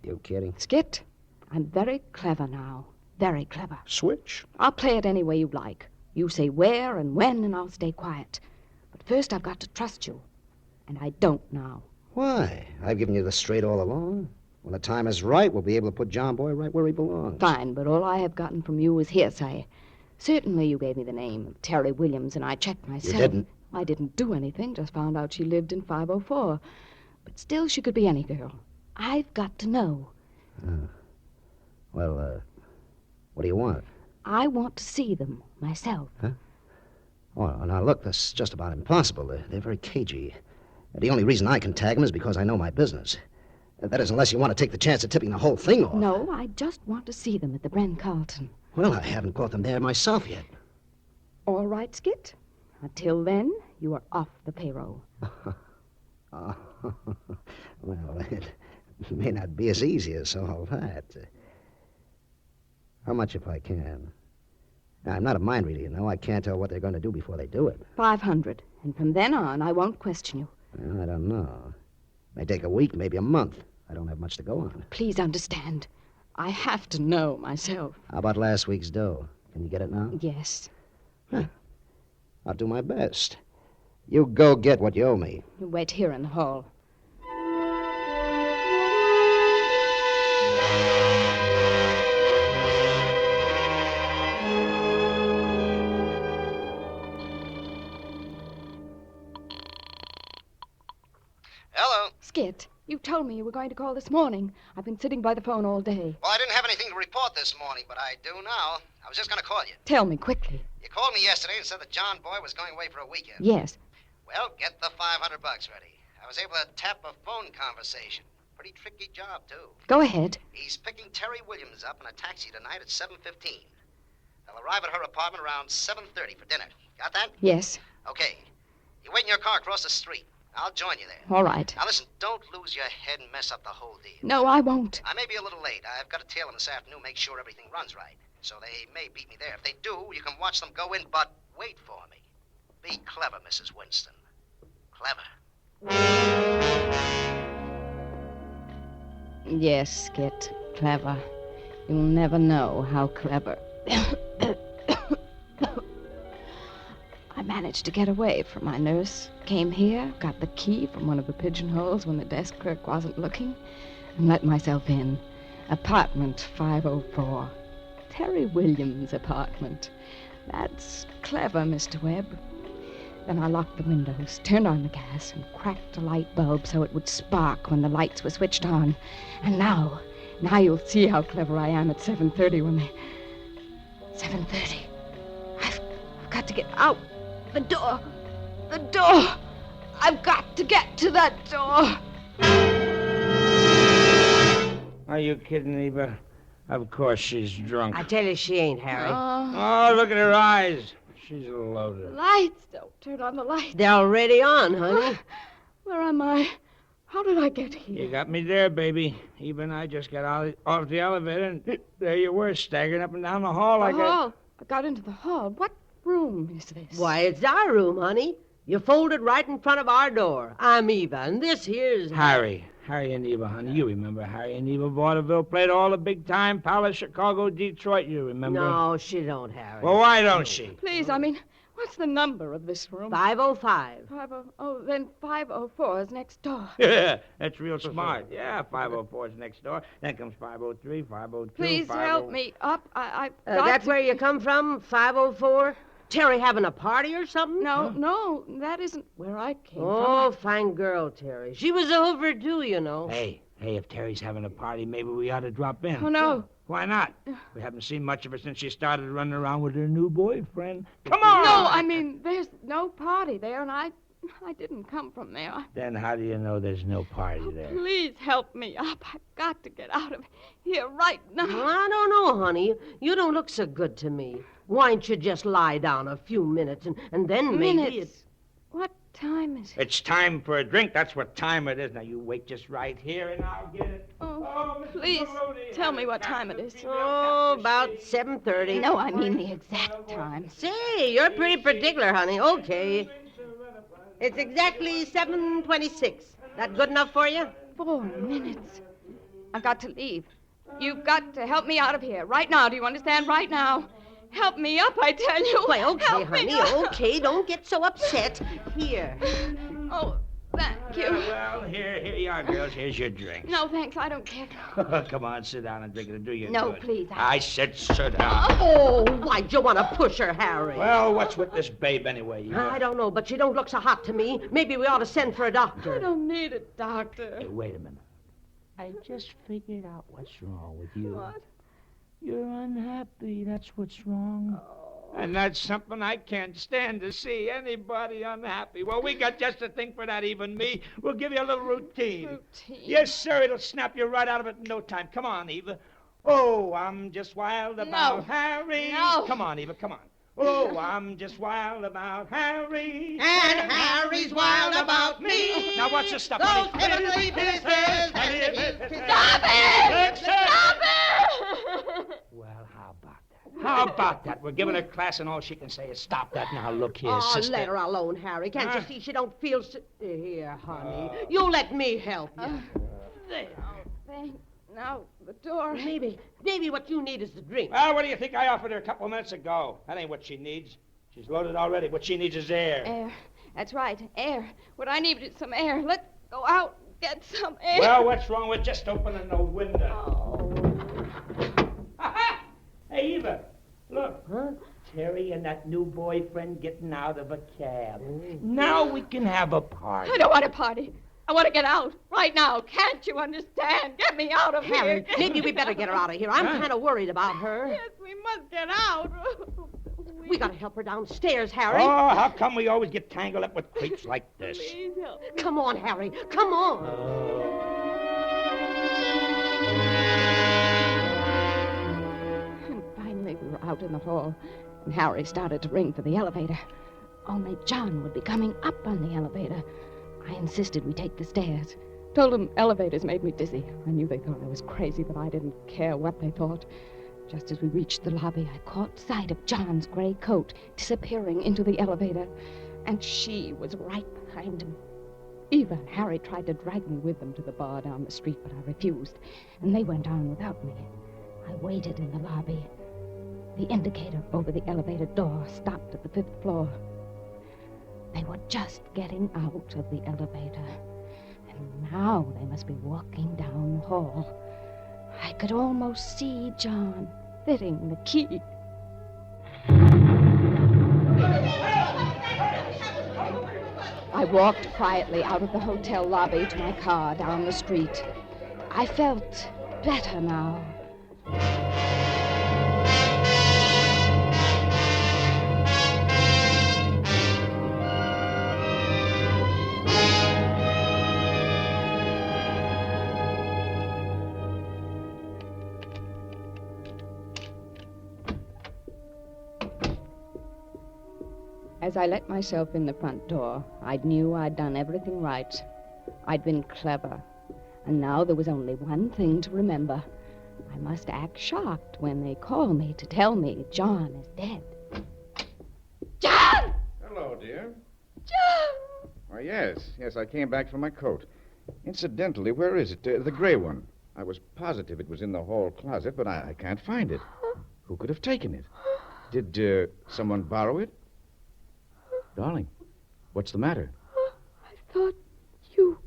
You kidding? Skit, I'm very clever now. Very clever. Switch? I'll play it any way you like. You say where and when, and I'll stay quiet. But first, I've got to trust you. And I don't now. Why? I've given you the straight all along. When the time is right, we'll be able to put John Boy right where he belongs. Fine, but all I have gotten from you is hearsay. Certainly you gave me the name of Terry Williams, and I checked myself. You didn't? I didn't do anything, just found out she lived in 504. But still, she could be any girl. I've got to know. Well, what do you want? I want to see them myself. Huh? Oh, now look, that's just about impossible. They're very cagey. The only reason I can tag them is because I know my business. That is, unless you want to take the chance of tipping the whole thing off. No, I just want to see them at the Brent Carlton. Well, I haven't caught them there myself yet. All right, Skit. Until then, you are off the payroll. Well, it may not be as easy as all that. How much if I can? Now, I'm not a mind reader, you know. I can't tell what they're going to do before they do it. 500. And from then on, I won't question you. Well, I don't know. May take a week, maybe a month. I don't have much to go on. Please understand. I have to know myself. How about last week's dough? Can you get it now? Yes. Huh. I'll do my best. You go get what you owe me. You wait here in the hall. Hello. Skit, you told me you were going to call this morning. I've been sitting by the phone all day. Well, I didn't have anything to report this morning, but I do now. I was just going to call you. Tell me quickly. You called me yesterday and said that John Boy was going away for a weekend. Yes. Well, get the $500 ready. I was able to tap a phone conversation. Pretty tricky job, too. Go ahead. He's picking Terry Williams up in a taxi tonight at 7:15. They'll arrive at her apartment around 7:30 for dinner. Got that? Yes. Okay. You wait in your car across the street. I'll join you there. All right. Now, listen, don't lose your head and mess up the whole deal. No, I won't. I may be a little late. I've got to tail them this afternoon, make sure everything runs right. So they may beat me there. If they do, you can watch them go in, but wait for me. Be clever, Mrs. Winston. Clever. Yes, Skit. Clever. You'll never know how clever. I managed to get away from my nurse. Came here, got the key from one of the pigeonholes when the desk clerk wasn't looking, and let myself in. Apartment 504. Terry Williams' apartment. That's clever, Mr. Webb. Then I locked the windows, turned on the gas, and cracked a light bulb so it would spark when the lights were switched on. And now you'll see how clever I am at 7:30 when they... 7:30. I've got to get out. The door. The door. I've got to get to that door. Are you kidding, Eva? Of course she's drunk. I tell you she ain't, Harry. Oh, look at her eyes. She's a loader. Lights! Don't turn on the lights. They're already on, honey. Where am I? How did I get here? You got me there, baby. Eva and I just got off the elevator, and there you were, staggering up and down the hall like hall. I got into the hall. What room is this? Why, it's our room, honey. You folded right in front of our door. I'm Eva, and this here's... Harry and Eva, honey. You remember Harry and Eva vaudeville, played all the big-time Palace, Chicago, Detroit, you remember? No, she don't, Harry. Well, why don't she? Please, I mean, What's the number of this room? 505. Then 504 is next door. Yeah, that's real smart. Yeah, 504 is next door. Then comes 503, 502. Please help me up. I've got That's to... where you come from, 504? Terry having a party or something? No, that isn't where I came Oh, from. fine girl, Terry. She was overdue, you know. Hey, if Terry's having a party, maybe we ought to drop in. Oh, no. Why not? We haven't seen much of her since she started running around with her new boyfriend. Come on! No, I mean, there's no party there, and I didn't come from there. Then how do you know there's no party there? Please help me up. I've got to get out of here right now. I don't know, honey. You don't look so good to me. Why don't you just lie down a few minutes and then maybe Minutes? What time is it? It's time for a drink. That's what time it is. Now, you wait just right here, and I'll get it. Oh, please tell me what time it is. Oh, about 7:30. No, I mean the exact time. Say, you're pretty particular, honey. Okay. It's exactly 7:26. That good enough for you? 4 minutes. I've got to leave. You've got to help me out of here right now. Do you understand? Right now. Help me up, I tell you. Well, okay, Help honey, me up. okay. Don't get so upset. Here. Oh, thank you. Well, here you are, girls. Here's your drink. No, thanks. I don't care. Come on, sit down and drink it. It'll do you No, good. please. I said sit down. Oh, why'd you want to push her, Harry? Well, what's with this babe anyway? I don't know, but she don't look so hot to me. Maybe we ought to send for a doctor. I don't need a doctor. Hey, wait a minute. I just figured out what's wrong with you. What? You're unhappy. That's what's wrong. And that's something I can't stand to see. Anybody unhappy. Well, we got just a thing for that, even me. We'll give you a little routine. Routine? Yes, sir. It'll snap you right out of it in no time. Come on, Eva. Oh, I'm just wild about Harry. No. Come on, Eva. Come on. Oh, I'm just wild about Harry. And Harry's wild about me. Now, watch your stuff, Those honey. heavenly kisses. Stop it! Stop it! Well, how about that? How about that? We're giving her class, and all she can say is stop that. Now, look here, Oh, sister. let her alone, Harry. Can't you see she don't feel so... Here, honey. You let me help you. There. Thank... Now, the door... Maybe what you need is the drink. Well, what do you think I offered her a couple of minutes ago? That ain't what she needs. She's loaded already. What she needs is air. Air. That's right, air. What I need is some air. Let's go out and get some air. Well, what's wrong with just opening the window? Ha-ha! Hey, Eva, look. Huh? Terry and that new boyfriend getting out of a cab. Now we can have a party. I don't want a party. I want to get out right now. Can't you understand? Get me out of Harry, here. maybe we better get her out of here. I'm kind of worried about her. Yes, we must get out. We got to help her downstairs, Harry. Oh, how come we always get tangled up with creeps like this? Please help me. Come on, Harry. Come on. And finally, we were out in the hall, and Harry started to ring for the elevator. Only John would be coming up on the elevator. I insisted we take the stairs. Told them elevators made me dizzy. I knew they thought I was crazy, but I didn't care what they thought. Just as we reached the lobby, I caught sight of John's gray coat disappearing into the elevator, and she was right behind him. Eva and Harry tried to drag me with them to the bar down the street, but I refused, and they went on without me. I waited in the lobby. The indicator over the elevator door stopped at the 5th floor. They were just getting out of the elevator, and now they must be walking down the hall. I could almost see John fitting the key. I walked quietly out of the hotel lobby to my car down the street. I felt better now. As I let myself in the front door, I knew I'd done everything right. I'd been clever. And now there was only one thing to remember. I must act shocked when they call me to tell me John is dead. John! Hello, dear. John! Why, yes, I came back for my coat. Incidentally, where is it? The gray one. I was positive it was in the hall closet, but I can't find it. Who could have taken it? Did someone borrow it? Darling, what's the matter? I thought you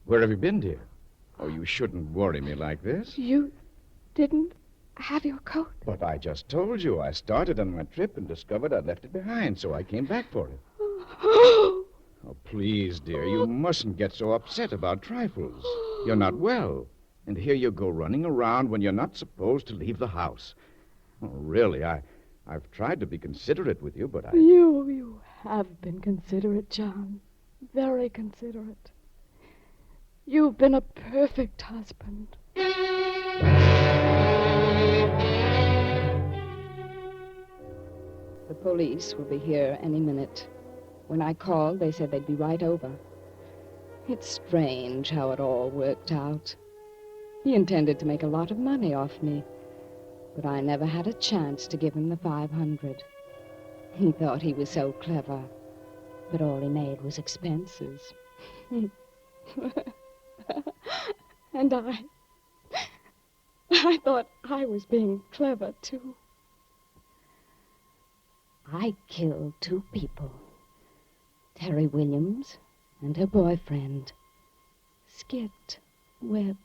Where have you been, dear? Oh, you shouldn't worry me like this. didn't have your coat. But I just told you. I started on my trip and discovered I'd left it behind, so I came back for it. Oh, please, dear, you mustn't get so upset about trifles. You're not well. And here you go running around when you're not supposed to leave the house. Oh, really, I've tried to be considerate with you, but I... You have been considerate, John. Very considerate. You've been a perfect husband. The police will be here any minute. When I called, they said they'd be right over. It's strange how it all worked out. He intended to make a lot of money off me, but I never had a chance to give him the $500. He thought he was so clever, but all he made was expenses. And I thought I was being clever, too. I killed 2 people. Terry Williams and her boyfriend, Skit Webb.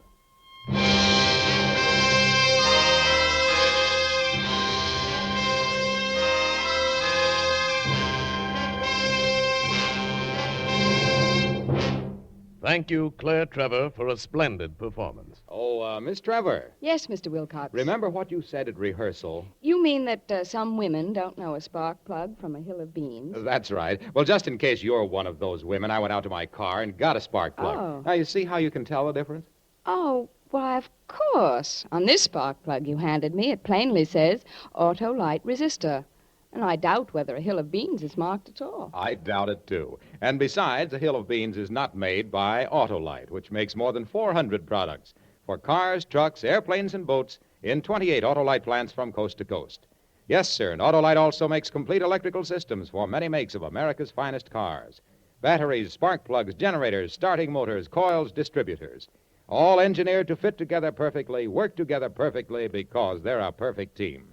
Thank you, Claire Trevor, for a splendid performance. Oh, Miss Trevor, Yes, Mr. Wilcox. remember what you said at rehearsal? You mean that some women don't know a spark plug from a hill of beans? That's right. Well, just in case you're one of those women, I went out to my car and got a spark plug. Oh. Now, you see how you can tell the difference? Oh, why, of course. On this spark plug you handed me, it plainly says auto light resistor. And I doubt whether a hill of beans is marked at all. I doubt it, too. And besides, a hill of beans is not made by Autolite, which makes more than 400 products for cars, trucks, airplanes, and boats in 28 Autolite plants from coast to coast. Yes, sir, and Autolite also makes complete electrical systems for many makes of America's finest cars. Batteries, spark plugs, generators, starting motors, coils, distributors. All engineered to fit together perfectly, work together perfectly because they're a perfect team.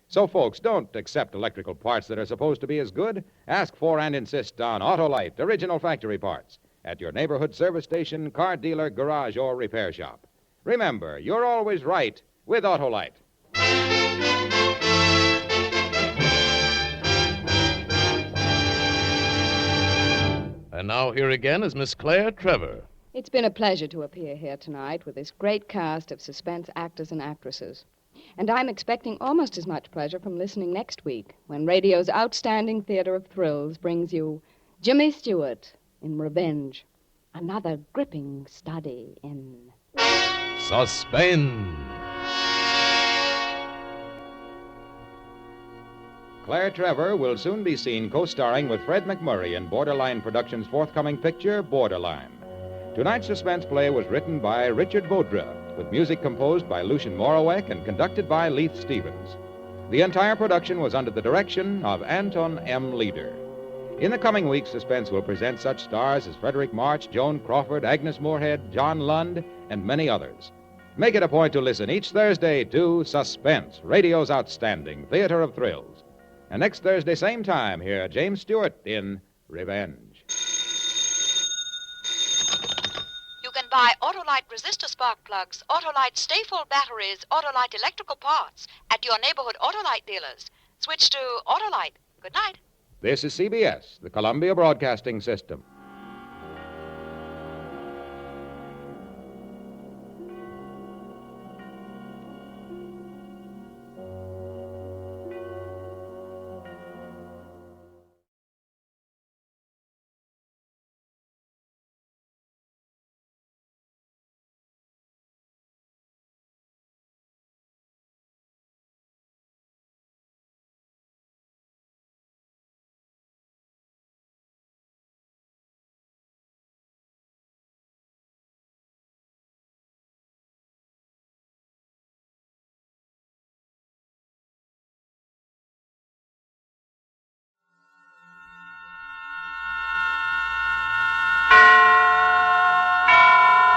So, folks, don't accept electrical parts that are supposed to be as good. Ask for and insist on Autolite, original factory parts, at your neighborhood service station, car dealer, garage, or repair shop. Remember, you're always right with Autolite. And now here again is Miss Claire Trevor. It's been a pleasure to appear here tonight with this great cast of suspense actors and actresses. And I'm expecting almost as much pleasure from listening next week when radio's outstanding theater of thrills brings you Jimmy Stewart in Revenge, another gripping study in Suspense. Claire Trevor will soon be seen co-starring with Fred McMurray in Borderline Productions' forthcoming picture, Borderline. Tonight's suspense play was written by Richard Vodra, with music composed by Lucian Morawek and conducted by Leith Stevens. The entire production was under the direction of Anton M. Leader. In the coming weeks, Suspense will present such stars as Frederick March, Joan Crawford, Agnes Moorehead, John Lund, and many others. Make it a point to listen each Thursday to Suspense, radio's outstanding theater of thrills. And next Thursday, same time, hear James Stewart in Revenge. You can buy Autolite resistor spark plugs, Autolite stay-full batteries, Autolite electrical parts at your neighborhood Autolite dealers. Switch to Autolite. Good night. This is CBS, the Columbia Broadcasting System.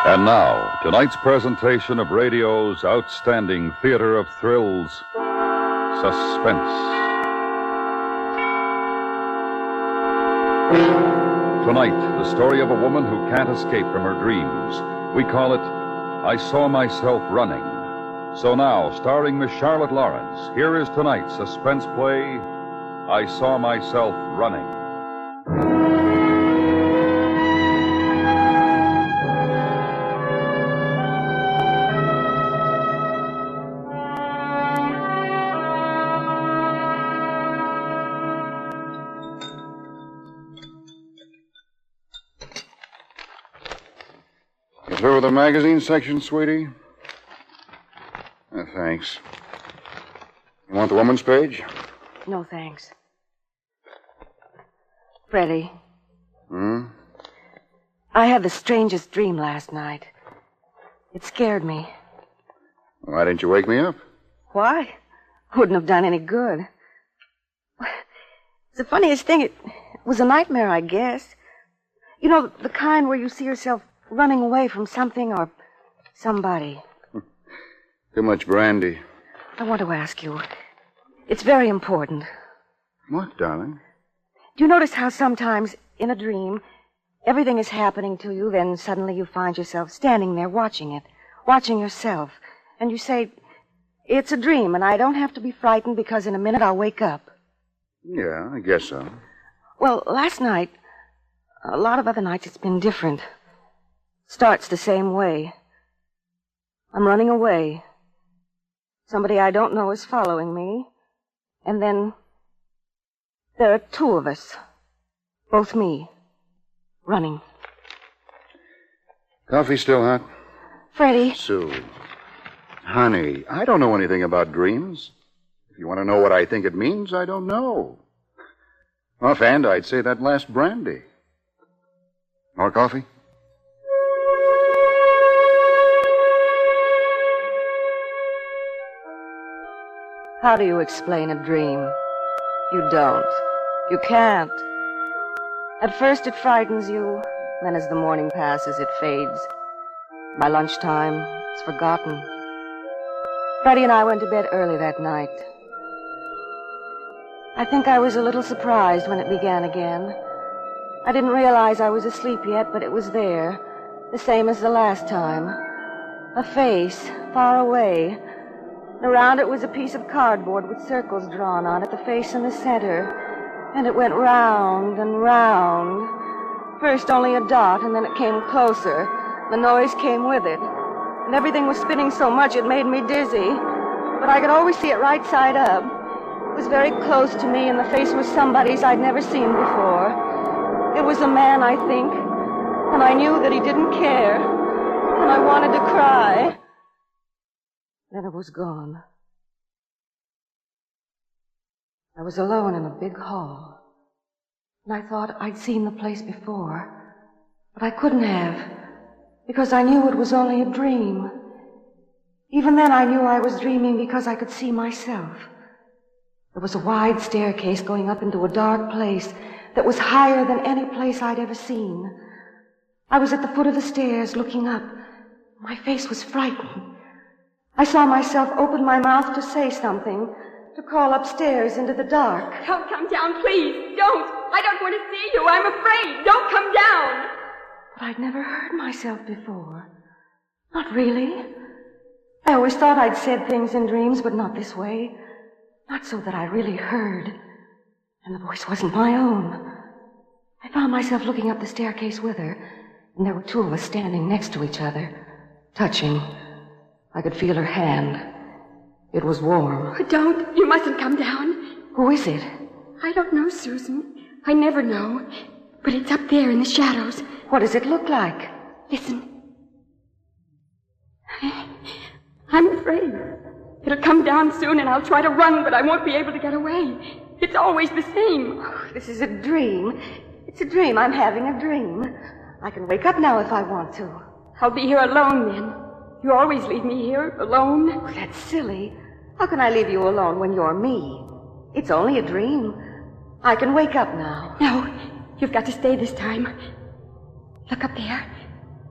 And now, tonight's presentation of radio's outstanding theater of thrills, Suspense. Tonight, the story of a woman who can't escape from her dreams. We call it I Saw Myself Running. So now, starring Miss Charlotte Lawrence, here is tonight's suspense play, I Saw Myself Running. You through with the magazine section, sweetie? Thanks. You want the woman's page? No, thanks. Freddie. I had the strangest dream last night. It scared me. Why didn't you wake me up? Why? Wouldn't have done any good. It's the funniest thing. It was a nightmare, I guess. You know, the kind where you see yourself running away from something or somebody. Too much brandy. I want to ask you. It's very important. What, darling? Do you notice how sometimes, in a dream, everything is happening to you, then suddenly you find yourself standing there watching it, watching yourself, and you say, it's a dream, and I don't have to be frightened because in a minute I'll wake up. Yeah, I guess so. Well, last night, a lot of other nights it's been different. Starts the same way. I'm running away. Somebody I don't know is following me. And then there are two of us. Both me. Running. Coffee still hot? Freddie. Sue. Honey, I don't know anything about dreams. If you want to know what I think it means, I don't know. Offhand, I'd say that last brandy. More coffee? How do you explain a dream? You don't. You can't. At first it frightens you, then as the morning passes it fades. By lunchtime, it's forgotten. Freddie and I went to bed early that night. I think I was a little surprised when it began again. I didn't realize I was asleep yet, but it was there, the same as the last time. A face, far away. Around it was a piece of cardboard with circles drawn on it, the face in the center. And it went round and round. First only a dot, and then it came closer. The noise came with it. And everything was spinning so much it made me dizzy. But I could always see it right side up. It was very close to me, and the face was somebody's I'd never seen before. It was a man, I think. And I knew that he didn't care. And I wanted to cry. Then it was gone. I was alone in a big hall. And I thought I'd seen the place before. But I couldn't have, because I knew it was only a dream. Even then I knew I was dreaming because I could see myself. There was a wide staircase going up into a dark place that was higher than any place I'd ever seen. I was at the foot of the stairs looking up. My face was frightened. I saw myself open my mouth to say something, to call upstairs into the dark. Don't come down, please. Don't. I don't want to see you. I'm afraid. Don't come down. But I'd never heard myself before. Not really. I always thought I'd said things in dreams, but not this way. Not so that I really heard. And the voice wasn't my own. I found myself looking up the staircase with her, and there were two of us standing next to each other, touching. I could feel her hand. It was warm. Don't. You mustn't come down. Who is it? I don't know, Susan. I never know. But it's up there in the shadows. What does it look like? Listen. I'm afraid. It'll come down soon and I'll try to run, but I won't be able to get away. It's always the same. Oh, this is a dream. It's a dream. I'm having a dream. I can wake up now if I want to. I'll be here alone then. You always leave me here, alone. Oh, that's silly. How can I leave you alone when you're me? It's only a dream. I can wake up now. No, you've got to stay this time. Look up there.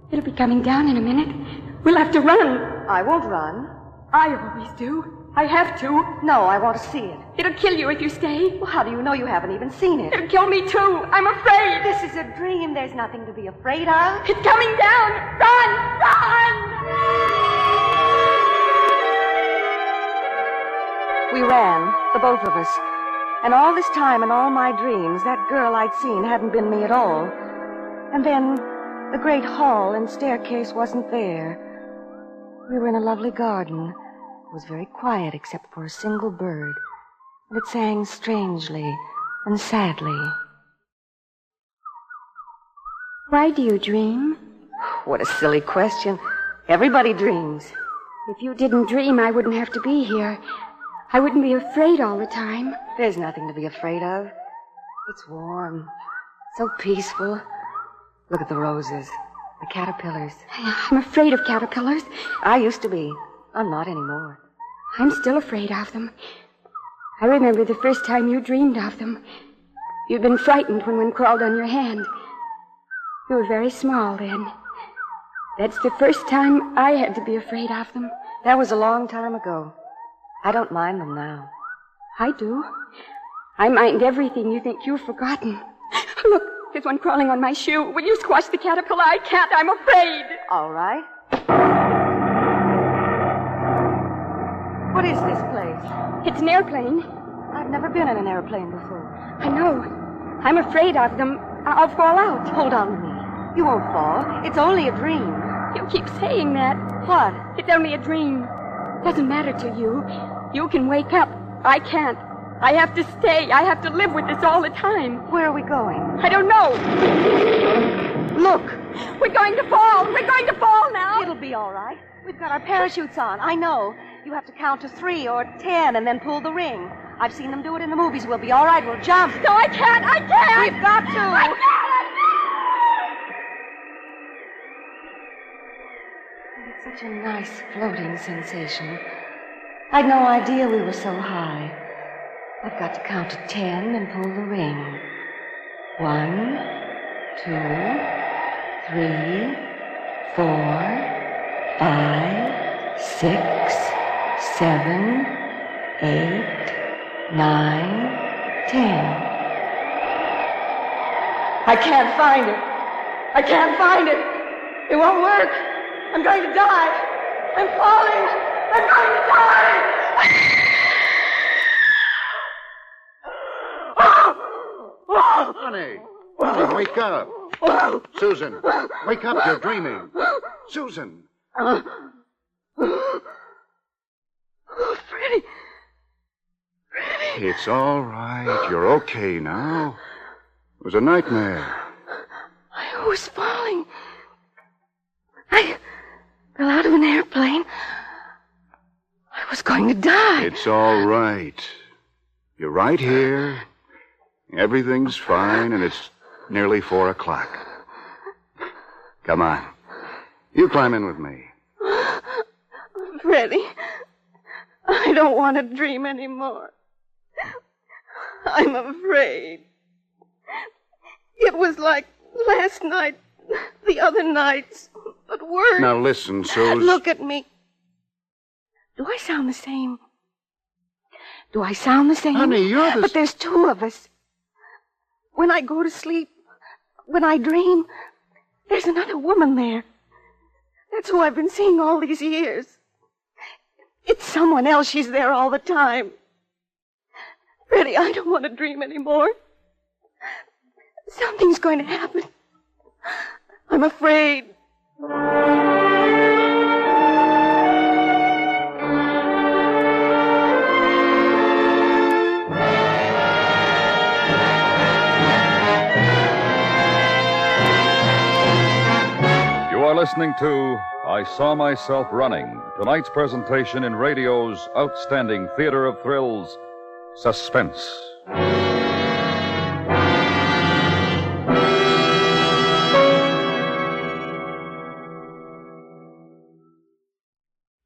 It'll be coming down in a minute. We'll have to run. I won't run. I always do. I have to. No, I want to see it. It'll kill you if you stay. Well, how do you know you haven't even seen it? It'll kill me, too. I'm afraid. This is a dream. There's nothing to be afraid of. It's coming down. Run! Run! We ran, the both of us. And all this time in all my dreams, that girl I'd seen hadn't been me at all. And then the great hall and staircase wasn't there. We were in a lovely garden. It was very quiet except for a single bird. And it sang strangely and sadly. Why do you dream? What a silly question. Everybody dreams. If you didn't dream, I wouldn't have to be here. I wouldn't be afraid all the time. There's nothing to be afraid of. It's warm. So peaceful. Look at the roses. The caterpillars. I'm afraid of caterpillars. I used to be. I'm not anymore. I'm still afraid of them. I remember the first time you dreamed of them. You'd been frightened when one crawled on your hand. You were very small then. That's the first time I had to be afraid of them. That was a long time ago. I don't mind them now. I do. I mind everything you think you've forgotten. Look, there's one crawling on my shoe. Will you squash the caterpillar? I can't. I'm afraid. All right. What is this place? It's an airplane. I've never been in an airplane before. I know. I'm afraid of them. I'll fall out. Hold on to me. You won't fall. It's only a dream. You keep saying that. What? It's only a dream. Doesn't matter to you. You can wake up. I can't. I have to stay. I have to live with this all the time. Where are we going? I don't know. Look. We're going to fall. We're going to fall now. It'll be all right. We've got our parachutes on. I know. You have to count to 3 or 10 and then pull the ring. I've seen them do it in the movies. We'll be all right. We'll jump. No, I can't. I can't. We've got to. I can't. It's such a nice floating sensation. I'd no idea we were so high. I've got to count to 10 and pull the ring. 1, 2, 3, 4, 5, 6, 7, 8, 9, 10. I can't find it. I can't find it. It won't work. I'm going to die. I'm falling. I'm going to die. Honey, wake up. Susan, wake up. You're dreaming. Susan. Freddie. It's all right. You're okay now. It was a nightmare. I was falling. I fell out of an airplane. I was going to die. It's all right. You're right here. Everything's fine, and it's nearly 4 o'clock. Come on. You climb in with me. Freddie, I don't want to dream anymore. I'm afraid. It was like last night, the other nights, but worse. Now listen, Suze. Look at me. Do I sound the same? Do I sound the same? Honey, you're the... But there's 2 of us. When I go to sleep, when I dream, there's another woman there. That's who I've been seeing all these years. It's someone else. She's there all the time. Freddie, I don't want to dream anymore. Something's going to happen. I'm afraid. You are listening to I Saw Myself Running, tonight's presentation in radio's outstanding theater of thrills, Suspense.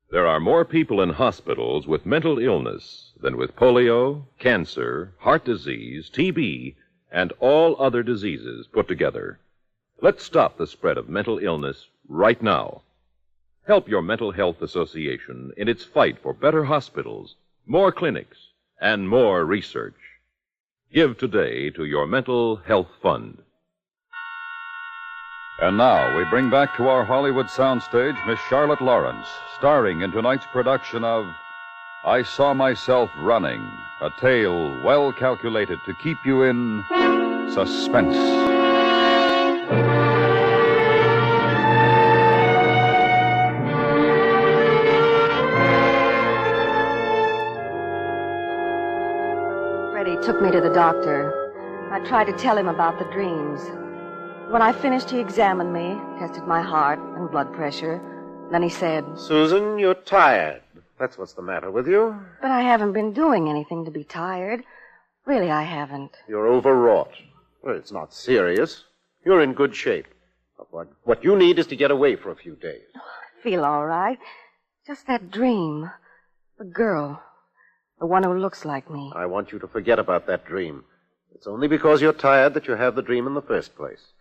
There are more people in hospitals with mental illness than with polio, cancer, heart disease, TB, and all other diseases put together. Let's stop the spread of mental illness right now. Help your mental health association in its fight for better hospitals, more clinics, and more research. Give today to your mental health fund. And now we bring back to our Hollywood soundstage Miss Charlotte Lawrence, starring in tonight's production of I Saw Myself Running, a tale well calculated to keep you in suspense. Freddie took me to the doctor. I tried to tell him about the dreams. When I finished, he examined me, tested my heart and blood pressure. Then he said, Susan, you're tired. That's what's the matter with you. But I haven't been doing anything to be tired. Really, I haven't. You're overwrought. Well, it's not serious. You're in good shape. What you need is to get away for a few days. I feel all right. Just that dream. The girl. The one who looks like me. I want you to forget about that dream. It's only because you're tired that you have the dream in the first place.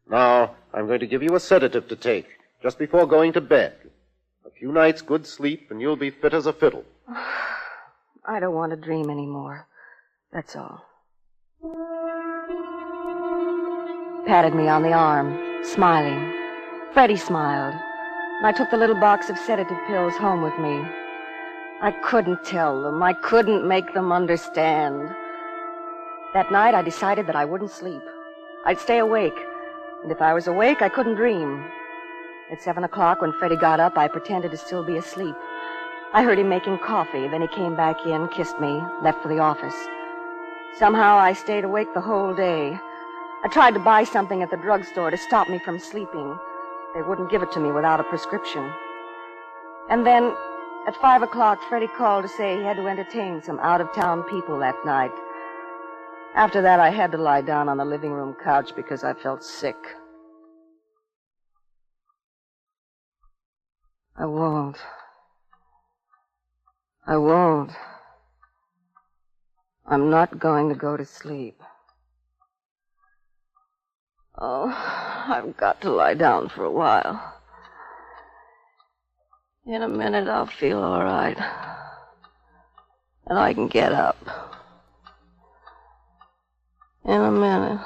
Now, I'm going to give you a sedative to take just before going to bed. A few nights' good sleep, and you'll be fit as a fiddle. I don't want to dream anymore. That's all. Patted me on the arm, smiling. Freddie smiled. And I took the little box of sedative pills home with me. I couldn't tell them. I couldn't make them understand. That night, I decided that I wouldn't sleep. I'd stay awake. And if I was awake, I couldn't dream. At 7 o'clock, when Freddie got up, I pretended to still be asleep. I heard him making coffee. Then he came back in, kissed me, left for the office. Somehow, I stayed awake the whole day. I tried to buy something at the drugstore to stop me from sleeping. They wouldn't give it to me without a prescription. And then, at 5 o'clock, Freddie called to say he had to entertain some out-of-town people that night. After that, I had to lie down on the living room couch because I felt sick. I won't. I'm not going to go to sleep. Oh, I've got to lie down for a while. In a minute, I'll feel all right. And I can get up. In a minute.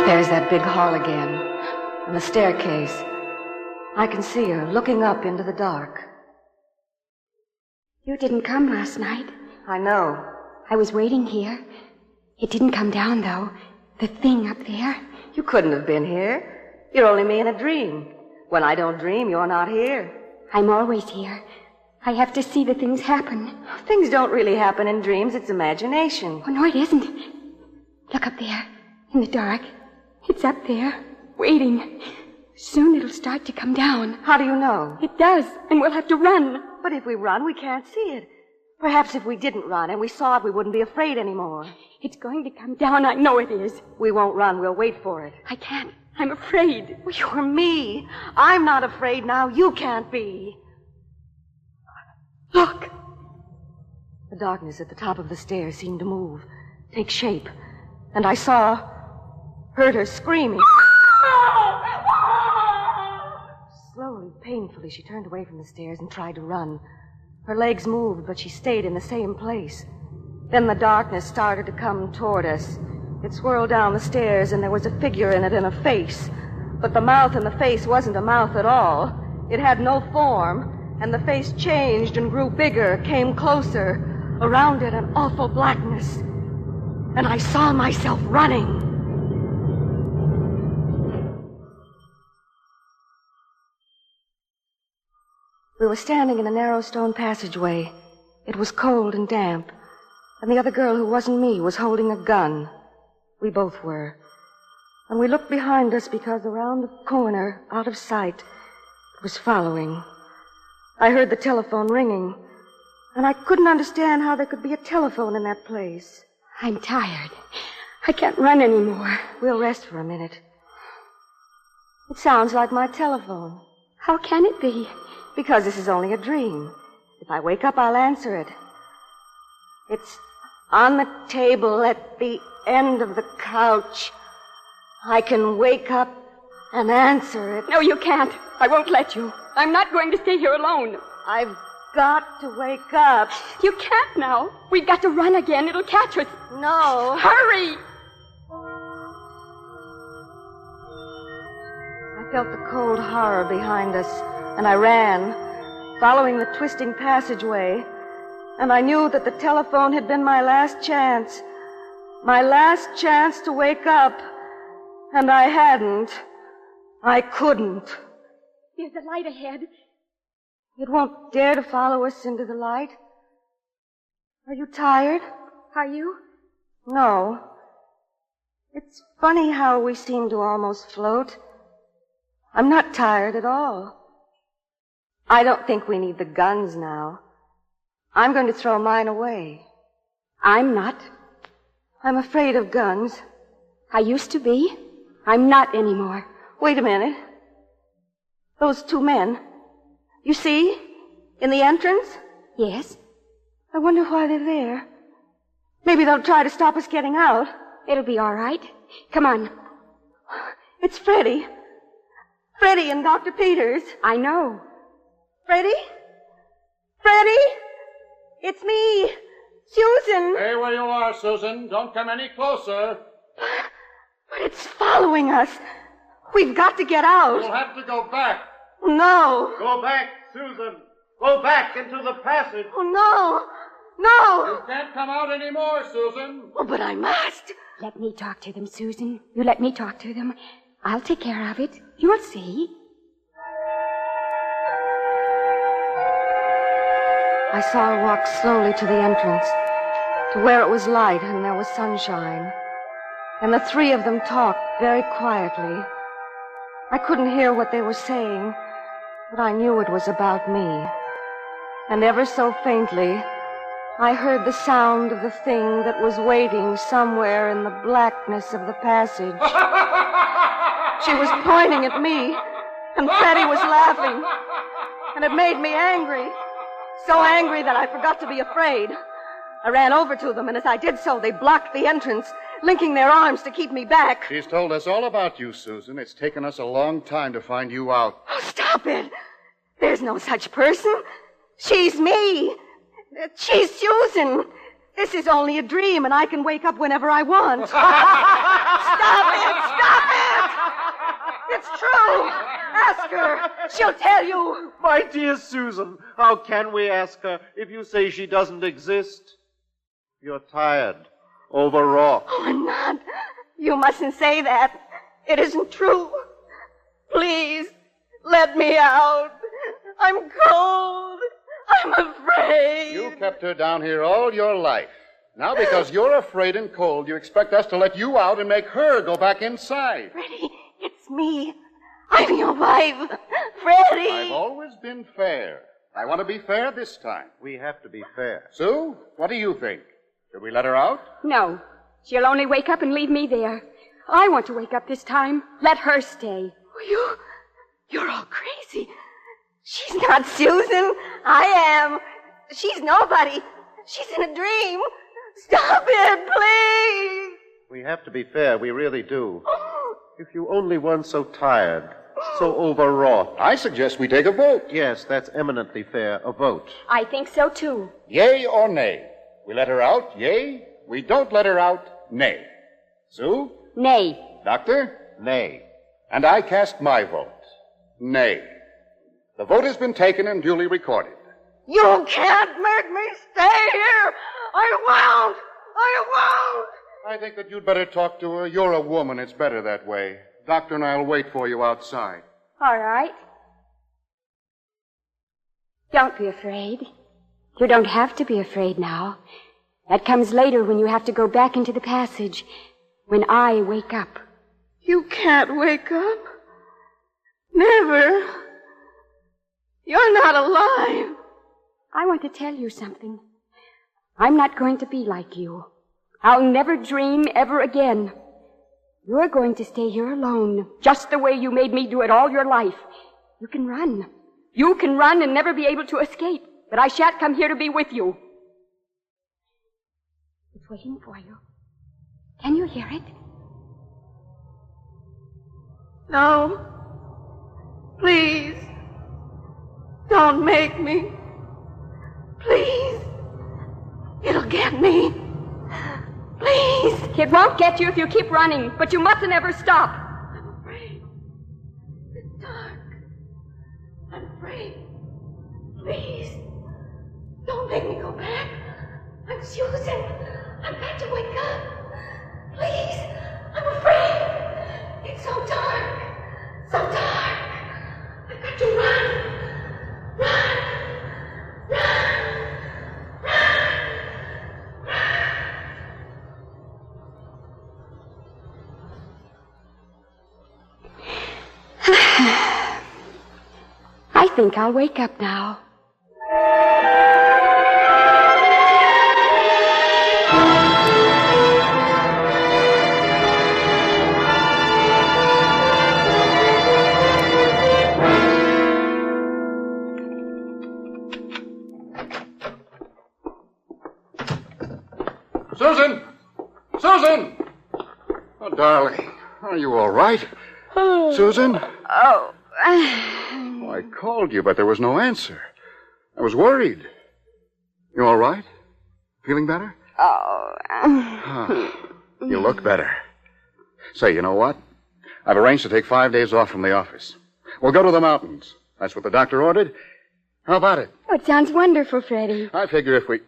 There's that big hall again, and the staircase. I can see her looking up into the dark. You didn't come last night. I know. I was waiting here. It didn't come down, though. The thing up there. You couldn't have been here. You're only me in a dream. When I don't dream, you're not here. I'm always here. I have to see the things happen. Things don't really happen in dreams. It's imagination. Oh, no, it isn't. Look up there, in the dark. It's up there, waiting. Soon it'll start to come down. How do you know? It does, and we'll have to run. But if we run, we can't see it. Perhaps if we didn't run and we saw it, we wouldn't be afraid anymore. It's going to come down. I know it is. We won't run. We'll wait for it. I can't. I'm afraid. Well, you're me. I'm not afraid now. You can't be. Look. The darkness at the top of the stairs seemed to move, take shape. And I heard her screaming. Slowly, painfully, she turned away from the stairs and tried to run. Her legs moved, but she stayed in the same place. Then the darkness started to come toward us. It swirled down the stairs, and there was a figure in it and a face. But the mouth in the face wasn't a mouth at all. It had no form, and the face changed and grew bigger, came closer. Around it, an awful blackness. And I saw myself running. We were standing in a narrow stone passageway. It was cold and damp, and the other girl who wasn't me was holding a gun. We both were. And we looked behind us because around the corner, out of sight, it was following. I heard the telephone ringing. And I couldn't understand how there could be a telephone in that place. I'm tired. I can't run anymore. We'll rest for a minute. It sounds like my telephone. How can it be? Because this is only a dream. If I wake up, I'll answer it. It's on the table at the end of the couch. I can wake up and answer it. No, you can't. I won't let you. I'm not going to stay here alone. I've got to wake up. You can't now. We've got to run again. It'll catch us. No. Hurry! I felt the cold horror behind us, and I ran, following the twisting passageway, and I knew that the telephone had been my last chance. My last chance to wake up. And I hadn't. I couldn't. There's a light ahead. It won't dare to follow us into the light. Are you tired? Are you? No. It's funny how we seem to almost float. I'm not tired at all. I don't think we need the guns now. I'm going to throw mine away. I'm not. I'm afraid of guns. I used to be. I'm not anymore. Wait a minute. Those two men. You see? In the entrance? Yes. I wonder why they're there. Maybe they'll try to stop us getting out. It'll be all right. Come on. It's Freddie. Freddie and Dr. Peters. I know. Freddie? Freddie? It's me. Susan. Stay where you are, Susan. Don't come any closer. But it's following us. We've got to get out. You'll have to go back. No. Go back, Susan. Go back into the passage. Oh, no. No. You can't come out anymore, Susan. Oh, but I must. Let me talk to them, Susan. You let me talk to them. I'll take care of it. You'll see. I saw her walk slowly to the entrance, to where it was light and there was sunshine. And the three of them talked very quietly. I couldn't hear what they were saying, but I knew it was about me. And ever so faintly, I heard the sound of the thing that was waiting somewhere in the blackness of the passage. She was pointing at me, and Freddie was laughing. And it made me angry. So angry that I forgot to be afraid. I ran over to them, and as I did so, they blocked the entrance, linking their arms to keep me back. She's told us all about you, Susan. It's taken us a long time to find you out. Oh, stop it. There's no such person. She's me. She's Susan. This is only a dream, and I can wake up whenever I want. Stop it! Stop it! It's true. Ask her. She'll tell you. My dear Susan, how can we ask her if you say she doesn't exist? You're tired, overwrought. Oh, I'm not. You mustn't say that. It isn't true. Please, let me out. I'm cold. I'm afraid. You kept her down here all your life. Now, because you're afraid and cold, you expect us to let you out and make her go back inside. Freddie, it's me. I'm your wife. Freddie. I've always been fair. I want to be fair this time. We have to be fair. Sue, what do you think? Should we let her out? No. She'll only wake up and leave me there. I want to wake up this time. Let her stay. You're all crazy. She's not Susan. I am. She's nobody. She's in a dream. Stop it, please. We have to be fair. We really do. If you only weren't so tired, so overwrought. I suggest we take a vote. Yes, that's eminently fair. A vote. I think so, too. Yay or nay? We let her out, yay. We don't let her out, nay. Sue? Nay. Doctor? Nay. And I cast my vote. Nay. The vote has been taken and duly recorded. You can't make me stay here. I won't. I think that you'd better talk to her. You're a woman. It's better that way. Doctor and I'll wait for you outside. All right. Don't be afraid. You don't have to be afraid now. That comes later when you have to go back into the passage. When I wake up. You can't wake up. Never. You're not alive. I want to tell you something. I'm not going to be like you. I'll never dream ever again. You're going to stay here alone, just the way you made me do it all your life. You can run. You can run and never be able to escape, but I shan't come here to be with you. It's waiting for you. Can you hear it? No. Please. Don't make me. Please. It'll get me. Please. It won't get you if you keep running, but you mustn't ever stop. I'm afraid. It's dark. I'm afraid. Please. Don't make me go back. I'm Susan. I've got to wake up. Please. I'm afraid. It's so dark. So dark. I've got to run. Run. I think I'll wake up now. Susan! Susan! Oh, darling, are you all right? Susan? Oh. I called you, but there was no answer. I was worried. You all right? Feeling better? Oh. You look better. Say, you know what? I've arranged to take 5 days off from the office. We'll go to the mountains. That's what the doctor ordered. How about it? Oh, it sounds wonderful, Freddie. I figure if we...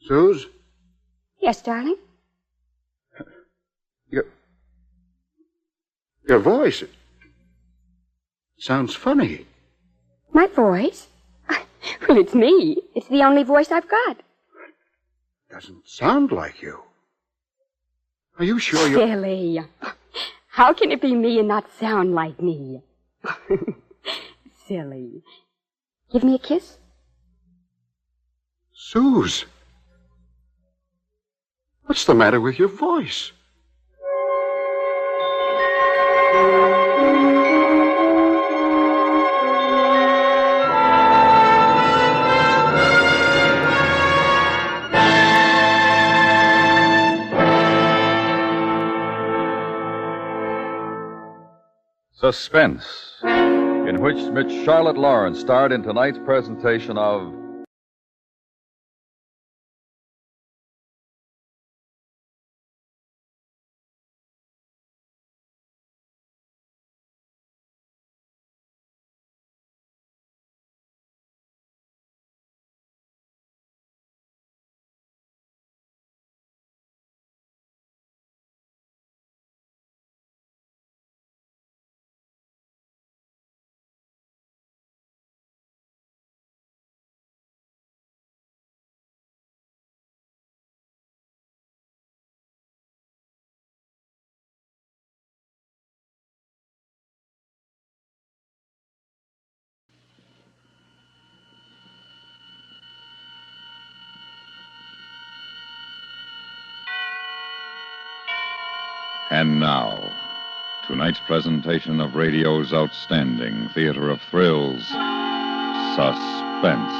Suze? Yes, darling? Your voice... It sounds funny. My voice? Well, it's me. It's the only voice I've got. Doesn't sound like you. Are you sure you're... Silly. How can it be me and not sound like me? Silly. Give me a kiss? Suze. What's the matter with your voice? Suspense, in which Miss Charlotte Lawrence starred in tonight's presentation of And now, tonight's presentation of radio's outstanding theater of thrills, Suspense.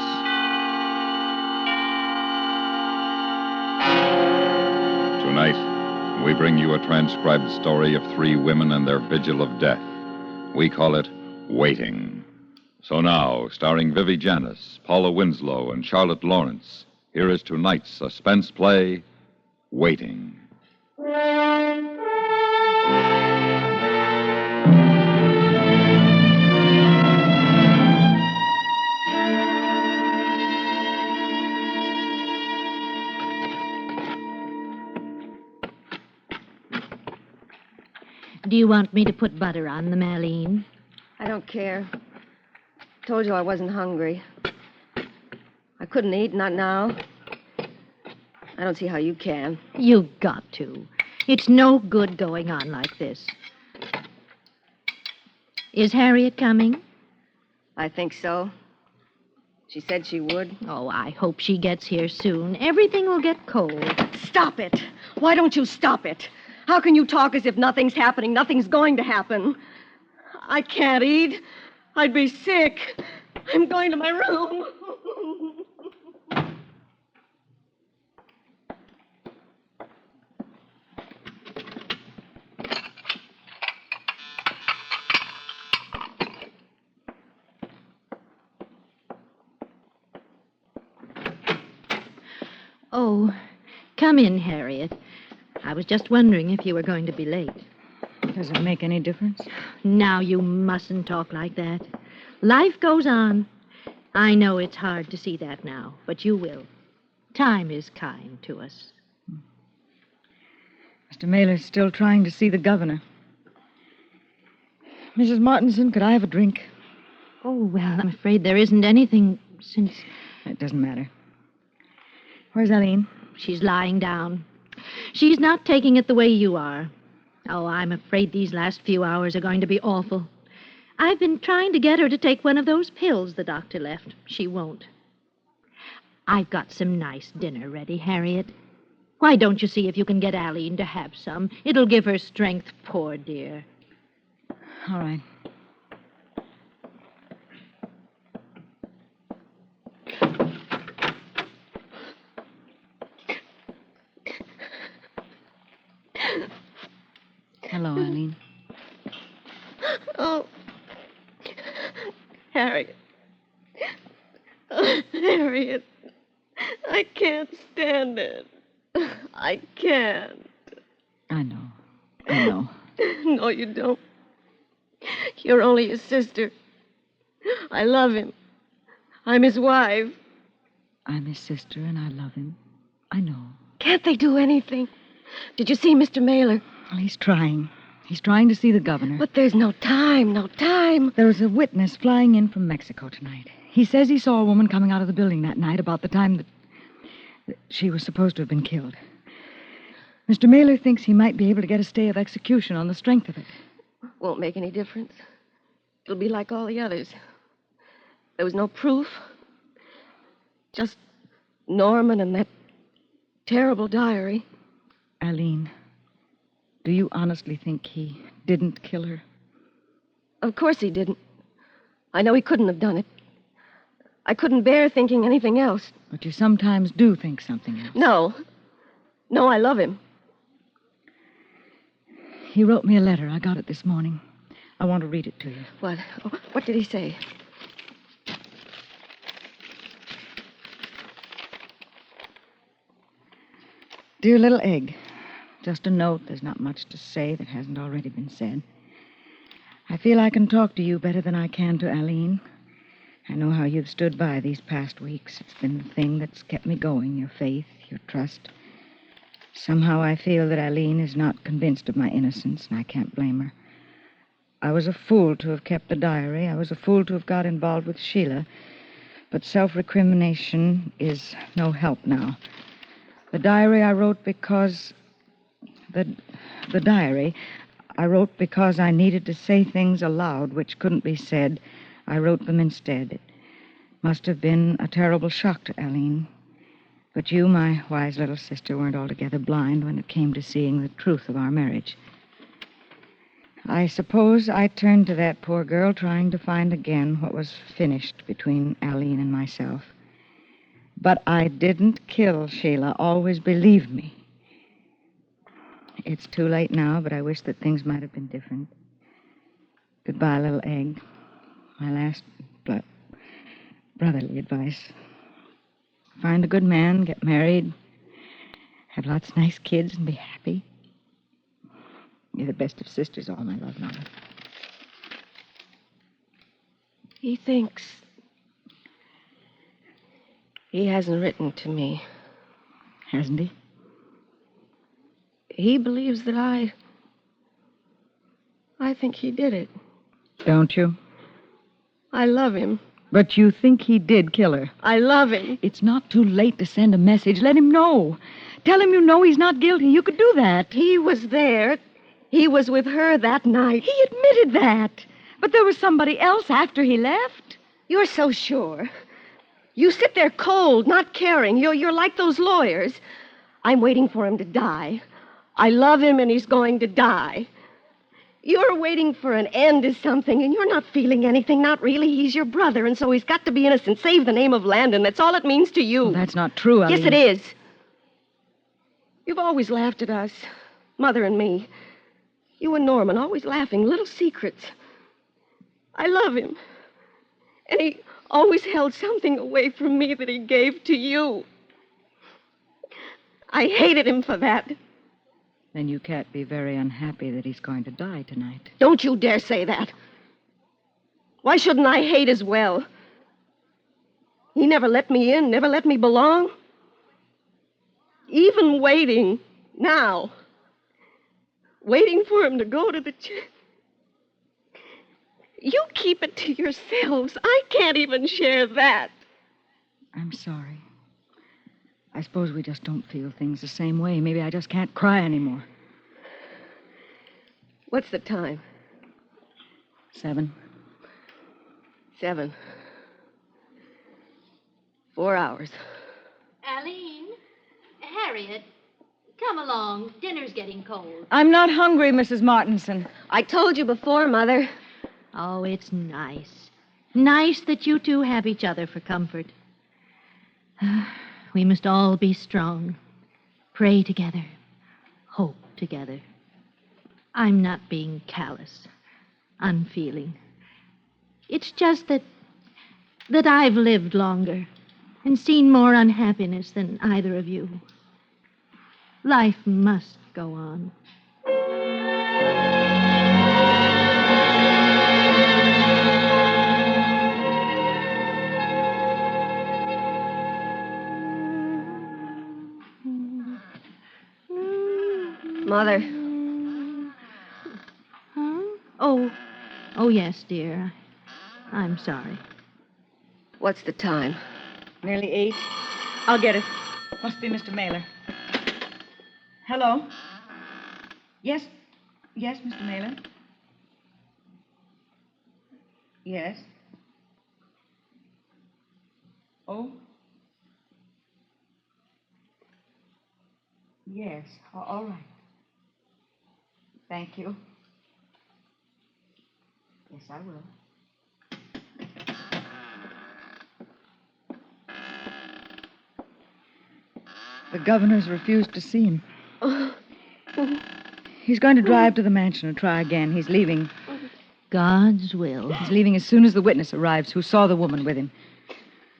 Tonight, we bring you a transcribed story of 3 women and their vigil of death. We call it Waiting. So now, starring Vivi Janis, Paula Winslow, and Charlotte Lawrence, here is tonight's suspense play, Waiting. Do you want me to put butter on them, Aline? I don't care. Told you I wasn't hungry. I couldn't eat, not now. I don't see how you can. You've got to. It's no good going on like this. Is Harriet coming? I think so. She said she would. Oh, I hope she gets here soon. Everything will get cold. Stop it. Why don't you stop it? How can you talk as if nothing's happening, nothing's going to happen? I can't eat. I'd be sick. I'm going to my room. Oh, come in, Harriet. I was just wondering if you were going to be late. Does it make any difference? Now, you mustn't talk like that. Life goes on. I know it's hard to see that now, but you will. Time is kind to us. Mr. Mailer's still trying to see the governor. Mrs. Martinson, could I have a drink? Oh, well, I'm afraid there isn't anything since... It doesn't matter. Where's Eileen? She's lying down. She's not taking it the way you are. Oh, I'm afraid these last few hours are going to be awful. I've been trying to get her to take one of those pills the doctor left. She won't. I've got some nice dinner ready, Harriet. Why don't you see if you can get Eileen to have some? It'll give her strength, poor dear. All right. Hello, Eileen. Oh, Harriet. Oh, Harriet. I can't stand it. I can't. I know. No, you don't. You're only his sister. I love him. I'm his wife. I'm his sister, and I love him. I know. Can't they do anything? Did you see Mr. Mailer? Well, he's trying. He's trying to see the governor. But there's no time. There was a witness flying in from Mexico tonight. He says he saw a woman coming out of the building that night about the time that she was supposed to have been killed. Mr. Mailer thinks he might be able to get a stay of execution on the strength of it. Won't make any difference. It'll be like all the others. There was no proof. Just Norman and that terrible diary. Eileen, do you honestly think he didn't kill her? Of course he didn't. I know he couldn't have done it. I couldn't bear thinking anything else. But you sometimes do think something else. No, I love him. He wrote me a letter. I got it this morning. I want to read it to you. What? Oh, what did he say? Dear little egg, just a note. There's not much to say that hasn't already been said. I feel I can talk to you better than I can to Eileen. I know how you've stood by these past weeks. It's been the thing that's kept me going, your faith, your trust. Somehow I feel that Eileen is not convinced of my innocence, and I can't blame her. I was a fool to have kept the diary. I was a fool to have got involved with Sheila. But self-recrimination is no help now. The diary I wrote because... The diary I wrote because I needed to say things aloud which couldn't be said. I wrote them instead. It must have been a terrible shock to Eileen. But you, my wise little sister, weren't altogether blind when it came to seeing the truth of our marriage. I suppose I turned to that poor girl trying to find again what was finished between Eileen and myself. But I didn't kill Sheila. Always believe me. It's too late now, but I wish that things might have been different. Goodbye, little egg. My last brotherly advice. Find a good man, get married, have lots of nice kids, and be happy. You're the best of sisters, all my love, Mama. He thinks he hasn't written to me. Hasn't he? He believes that I think he did it. Don't you? I love him. But you think he did kill her? I love him. It's not too late to send a message. Let him know. Tell him you know he's not guilty. You could do that. He was there. He was with her that night. He admitted that. But there was somebody else after he left. You're so sure. You sit there cold, not caring. You're like those lawyers. I'm waiting for him to die. I love him, and he's going to die. You're waiting for an end to something, and you're not feeling anything. Not really. He's your brother, and so he's got to be innocent. Save the name of Landon. That's all it means to you. Well, that's not true, Eileen. Yes, it is. You've always laughed at us, Mother and me. You and Norman, always laughing, little secrets. I love him. And he always held something away from me that he gave to you. I hated him for that. Then you can't be very unhappy that he's going to die tonight. Don't you dare say that. Why shouldn't I hate as well? He never let me in, never let me belong. Even waiting now. Waiting for him to go to the You keep it to yourselves. I can't even share that. I'm sorry. I suppose we just don't feel things the same way. Maybe I just can't cry anymore. What's the time? 7. 7. 4 hours. Aline, Harriet, come along. Dinner's getting cold. I'm not hungry, Mrs. Martinson. I told you before, Mother. Oh, it's nice. Nice that you two have each other for comfort. We must all be strong. Pray together. Hope together. I'm not being callous, unfeeling. It's just that I've lived longer and seen more unhappiness than either of you. Life must go on. Mother. Huh? Oh, yes, dear. I'm sorry. What's the time? Nearly 8. I'll get it. Must be Mr. Mailer. Hello? Yes? Yes, Mr. Mailer? Yes? Oh? Yes. All right. Thank you. Yes, I will. The governor's refused to see him. He's going to drive to the mansion and try again. He's leaving. God's will. He's leaving as soon as the witness arrives who saw the woman with him.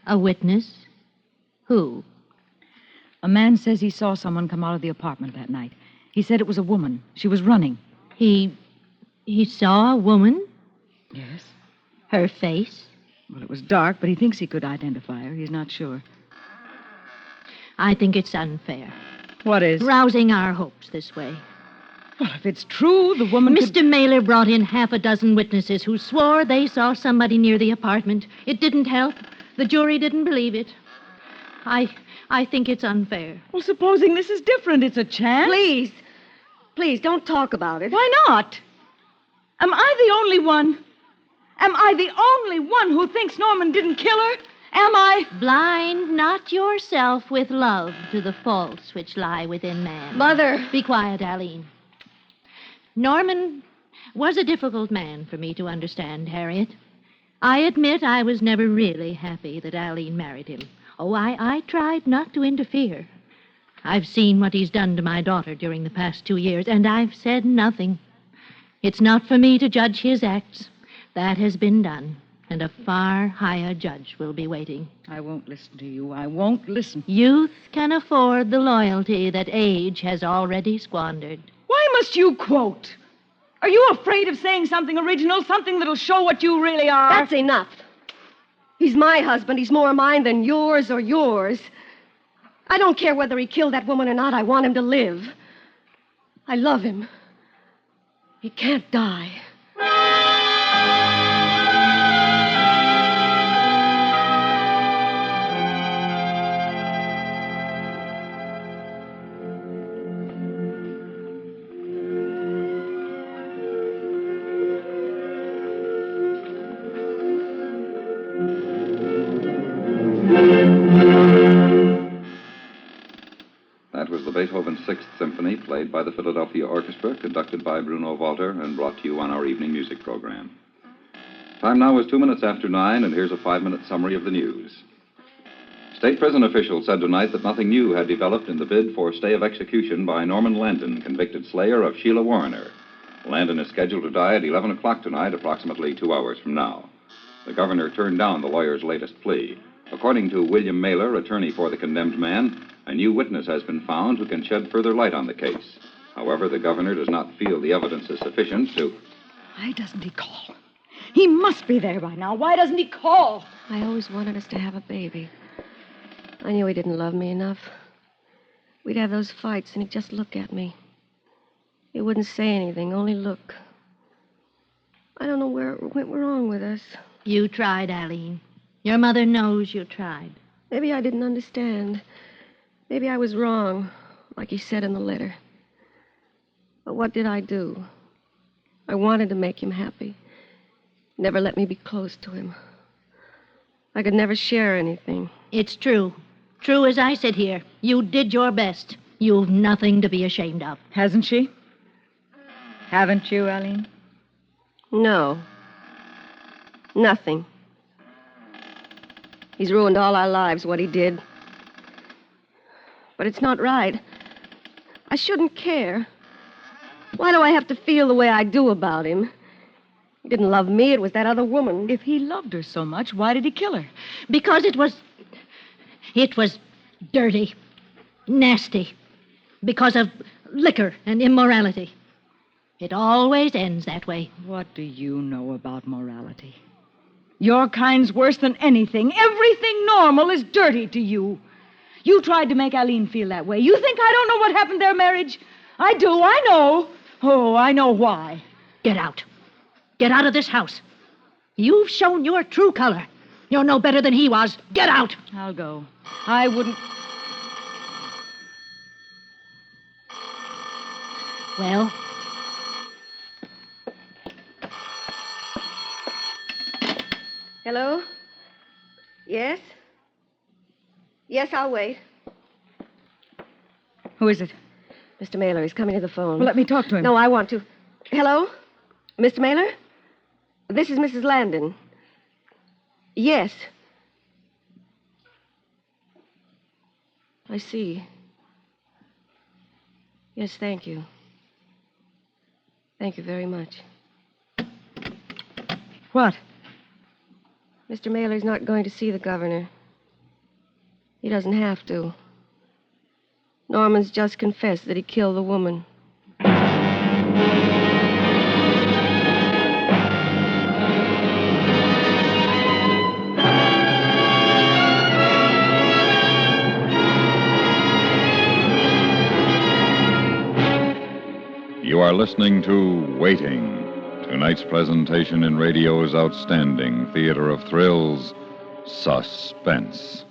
A witness? Who? A man says he saw someone come out of the apartment that night. He said it was a woman. She was running. He saw a woman? Yes. Her face? Well, it was dark, but he thinks he could identify her. He's not sure. I think it's unfair. What is? Rousing our hopes this way. Well, if it's true, the woman Mr. Mailer brought in 6 witnesses who swore they saw somebody near the apartment. It didn't help. The jury didn't believe it. I think it's unfair. Well, supposing this is different, it's a chance. Please. Please, don't talk about it. Why not? Am I the only one? Am I the only one who thinks Norman didn't kill her? Am I? Blind not yourself with love to the faults which lie within man. Mother. Be quiet, Aline. Norman was a difficult man for me to understand, Harriet. I admit I was never really happy that Aline married him. Oh, I tried not to interfere. I've seen what he's done to my daughter during the past 2 years, and I've said nothing. It's not for me to judge his acts. That has been done, and a far higher judge will be waiting. I won't listen to you. I won't listen. Youth can afford the loyalty that age has already squandered. Why must you quote? Are you afraid of saying something original, something that'll show what you really are? That's enough. He's my husband. He's more mine than yours or yours. I don't care whether he killed that woman or not. I want him to live. I love him. He can't die. Beethoven's Sixth Symphony, played by the Philadelphia Orchestra, conducted by Bruno Walter, and brought to you on our evening music program. Time now is 2 minutes after 9, and here's a 5-minute summary of the news. State prison officials said tonight that nothing new had developed in the bid for stay of execution by Norman Landon, convicted slayer of Sheila Warner. Landon is scheduled to die at 11 o'clock tonight, approximately 2 hours from now. The governor turned down the lawyer's latest plea. According to William Mailer, attorney for the condemned man, a new witness has been found who can shed further light on the case. However, the governor does not feel the evidence is sufficient to... Why doesn't he call? He must be there by now. Why doesn't he call? I always wanted us to have a baby. I knew he didn't love me enough. We'd have those fights, and he'd just look at me. He wouldn't say anything, only look. I don't know where it went wrong with us. You tried, Aline. Your mother knows you tried. Maybe I didn't understand. Maybe I was wrong, like he said in the letter. But what did I do? I wanted to make him happy. Never let me be close to him. I could never share anything. It's true. True as I sit here. You did your best. You've nothing to be ashamed of. Hasn't she? Haven't you, Aline? No. Nothing. He's ruined all our lives, what he did. But it's not right. I shouldn't care. Why do I have to feel the way I do about him? He didn't love me. It was that other woman. If he loved her so much, why did he kill her? Because it was dirty, nasty. Because of liquor and immorality. It always ends that way. What do you know about morality? Your kind's worse than anything. Everything normal is dirty to you. You tried to make Aline feel that way. You think I don't know what happened to their marriage? I do. I know. Oh, I know why. Get out. Get out of this house. You've shown your true color. You're no better than he was. Get out. I'll go. I wouldn't... Well... Hello? Yes? Yes, I'll wait. Who is it? Mr. Mailer, he's coming to the phone. Well, let me talk to him. No, I want to. Hello? Mr. Mailer? This is Mrs. Landon. Yes. I see. Yes, thank you. Thank you very much. What? Mr. Mailer's not going to see the governor. He doesn't have to. Norman's just confessed that he killed the woman. You are listening to Waiting, tonight's presentation in radio's outstanding theater of thrills, Suspense.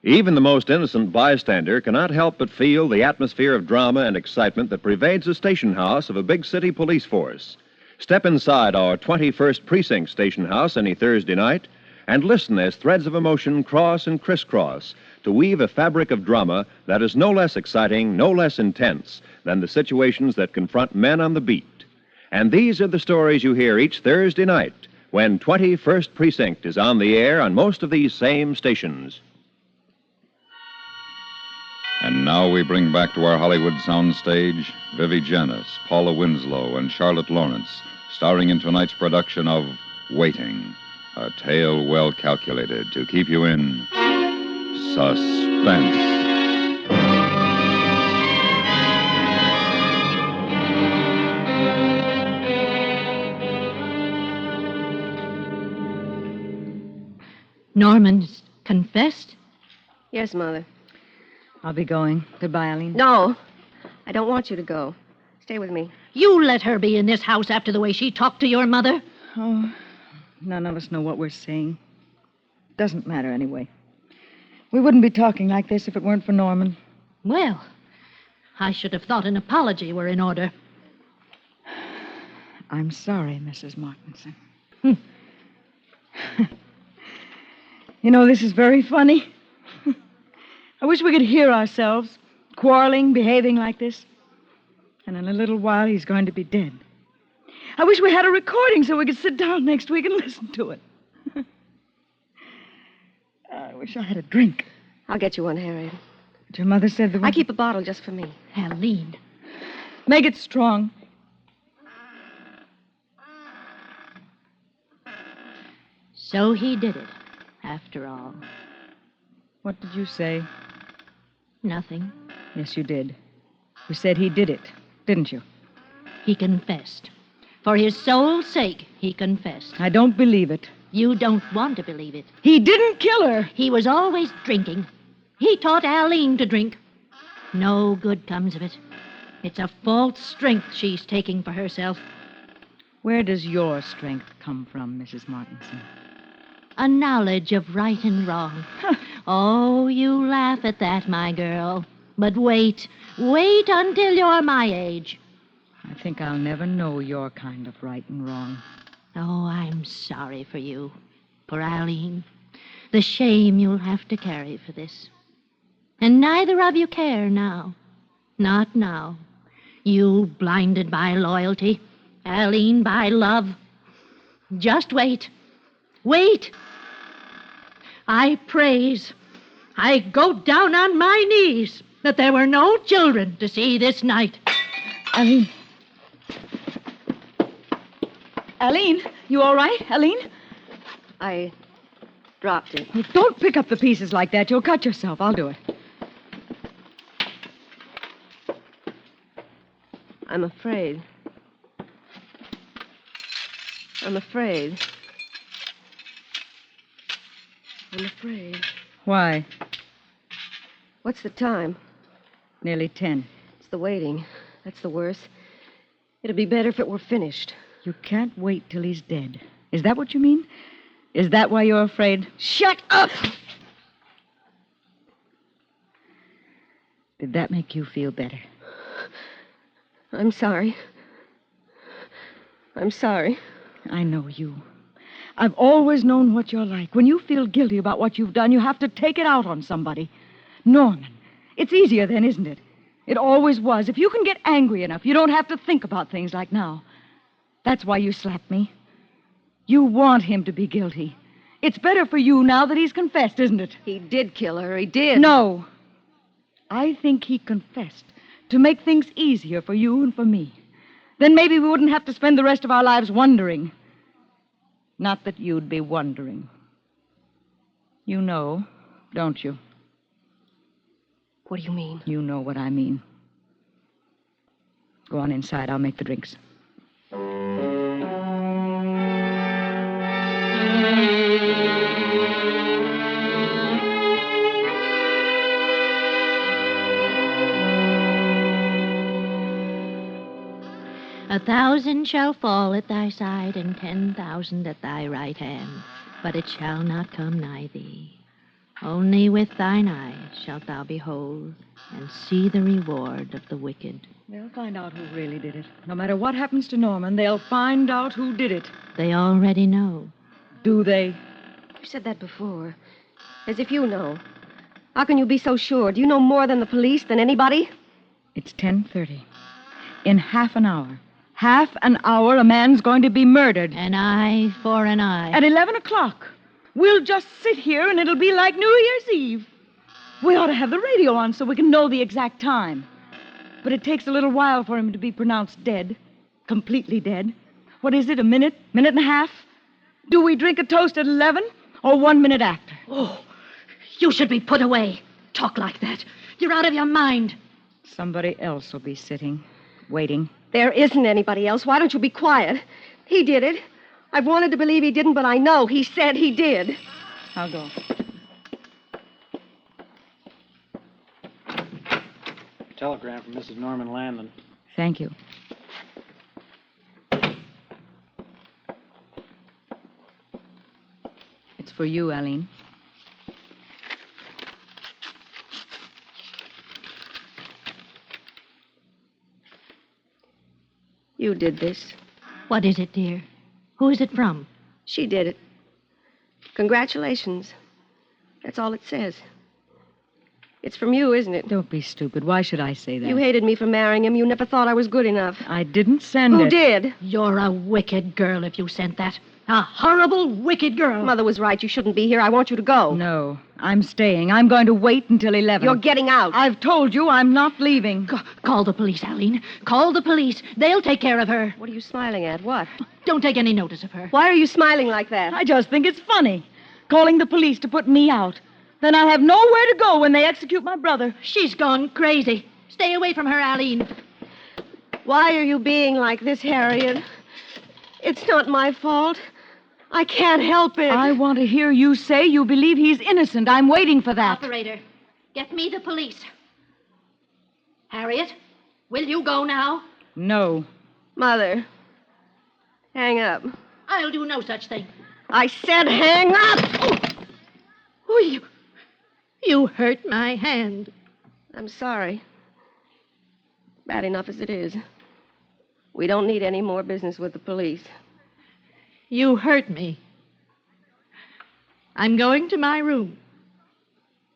Even the most innocent bystander cannot help but feel the atmosphere of drama and excitement that pervades the station house of a big city police force. Step inside our 21st Precinct station house any Thursday night and listen as threads of emotion cross and crisscross to weave a fabric of drama that is no less exciting, no less intense than the situations that confront men on the beat. And these are the stories you hear each Thursday night when 21st Precinct is on the air on most of these same stations. And now we bring back to our Hollywood soundstage Vivi Janis, Paula Winslow, and Charlotte Lawrence, starring in tonight's production of Waiting, a tale well calculated to keep you in suspense. Norman's confessed? Yes, Mother. I'll be going. Goodbye, Aline. No. I don't want you to go. Stay with me. You let her be in this house after the way she talked to your mother? Oh, none of us know what we're saying. Doesn't matter anyway. We wouldn't be talking like this if it weren't for Norman. Well, I should have thought an apology were in order. I'm sorry, Mrs. Martinson. You know, this is very funny. I wish we could hear ourselves quarreling, behaving like this. And in a little while, he's going to be dead. I wish we had a recording so we could sit down next week and listen to it. I wish I had a drink. I'll get you one, Harriet. But your mother said the one... I keep a bottle just for me. Aline. Make it strong. So he did it, after all. What did you say? Nothing. Yes, you did. You said he did it, didn't you? He confessed. For his soul's sake, he confessed. I don't believe it. You don't want to believe it. He didn't kill her. He was always drinking. He taught Aline to drink. No good comes of it. It's a false strength she's taking for herself. Where does your strength come from, Mrs. Martinson? A knowledge of right and wrong. Oh, you laugh at that, my girl. But wait until you're my age. I think I'll never know your kind of right and wrong. Oh, I'm sorry for you, for Aline. The shame you'll have to carry for this. And neither of you care now. Not now. You blinded by loyalty, Aline by love. Just wait. Wait. I praise. I go down on my knees that there were no children to see this night. Aline. Aline, you all right, Aline? I dropped it. Well, don't pick up the pieces like that. You'll cut yourself. I'll do it. I'm afraid. I'm afraid. I'm afraid. Why? What's the time? Nearly 10. It's the waiting. That's the worst. It'd be better if it were finished. You can't wait till he's dead. Is that what you mean? Is that why you're afraid? Shut up! Did that make you feel better? I'm sorry. I'm sorry. I know you. I've always known what you're like. When you feel guilty about what you've done, you have to take it out on somebody. Norman, it's easier then, isn't it? It always was. If you can get angry enough, you don't have to think about things like now. That's why you slapped me. You want him to be guilty. It's better for you now that he's confessed, isn't it? He did kill her. He did. No. I think he confessed to make things easier for you and for me. Then maybe we wouldn't have to spend the rest of our lives wondering. Not that you'd be wondering. You know, don't you? What do you mean? You know what I mean. Go on inside. I'll make the drinks. 1,000 shall fall at thy side, and 10,000 at thy right hand, but it shall not come nigh thee. Only with thine eyes shalt thou behold and see the reward of the wicked. They'll find out who really did it. No matter what happens to Norman, they'll find out who did it. They already know. Do they? You said that before. As if you know. How can you be so sure? Do you know more than the police, than anybody? It's 10:30. In half an hour. Half an hour, a man's going to be murdered. An eye for an eye. At 11 o'clock. We'll just sit here and it'll be like New Year's Eve. We ought to have the radio on so we can know the exact time. But it takes a little while for him to be pronounced dead. Completely dead. What is it, a minute? Minute and a half? Do we drink a toast at 11 or 1 minute after? Oh, you should be put away. Talk like that. You're out of your mind. Somebody else will be sitting, waiting. There isn't anybody else. Why don't you be quiet? He did it. I've wanted to believe he didn't, but I know he said he did. I'll go. Telegram from Mrs. Norman Landon. Thank you. It's for you, Aline. You did this. What is it, dear? Who is it from? She did it. Congratulations. That's all it says. It's from you, isn't it? Don't be stupid. Why should I say that? You hated me for marrying him. You never thought I was good enough. I didn't send it. Who did? You're a wicked girl if you sent that. A horrible, wicked girl. Mother was right. You shouldn't be here. I want you to go. No, I'm staying. I'm going to wait until 11. You're getting out. I've told you I'm not leaving. Call the police, Aline. Call the police. They'll take care of her. What are you smiling at? What? Don't take any notice of her. Why are you smiling like that? I just think it's funny. Calling the police to put me out. Then I'll have nowhere to go when they execute my brother. She's gone crazy. Stay away from her, Aline. Why are you being like this, Harriet? It's not my fault. I can't help it. I want to hear you say you believe he's innocent. I'm waiting for that. Operator, get me the police. Harriet, will you go now? No. Mother, hang up. I'll do no such thing. I said hang up! Oh, you hurt my hand. I'm sorry. Bad enough as it is. We don't need any more business with the police. You hurt me. I'm going to my room.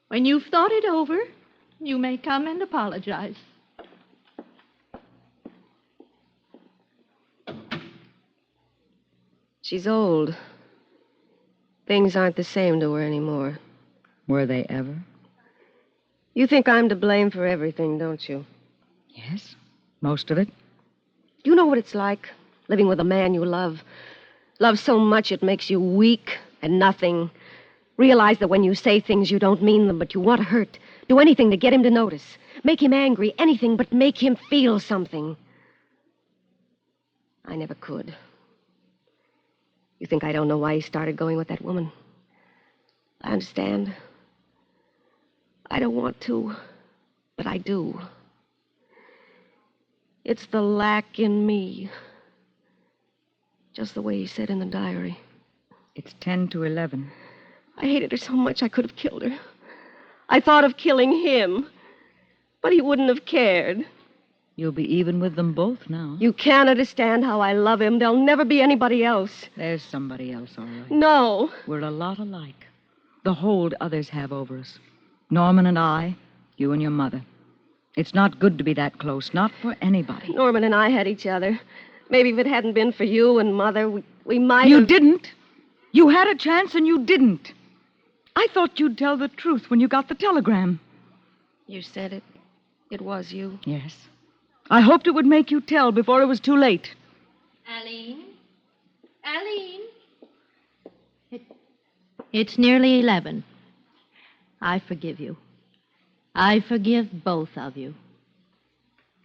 When you've thought it over, you may come and apologize. She's old. Things aren't the same to her anymore. Were they ever? You think I'm to blame for everything, don't you? Yes, most of it. You know what it's like, living with a man you love. Love so much it makes you weak and nothing. Realize that when you say things, you don't mean them, but you want to hurt. Do anything to get him to notice. Make him angry, anything but make him feel something. I never could. You think I don't know why he started going with that woman? I understand. I don't want to, but I do. It's the lack in me. Just the way he said in the diary. It's 10 to 11. I hated her so much I could have killed her. I thought of killing him, but he wouldn't have cared. You'll be even with them both now. You can't understand how I love him. There'll never be anybody else. There's somebody else, all right. No. We're a lot alike. The hold others have over us. Norman and I, you and your mother. It's not good to be that close, not for anybody. Norman and I had each other. Maybe if it hadn't been for you and Mother, we might You have... didn't. You had a chance and you didn't. I thought you'd tell the truth when you got the telegram. You said it. It was you. Yes. I hoped it would make you tell before it was too late. Aline? Aline? It's nearly 11. I forgive you. I forgive both of you.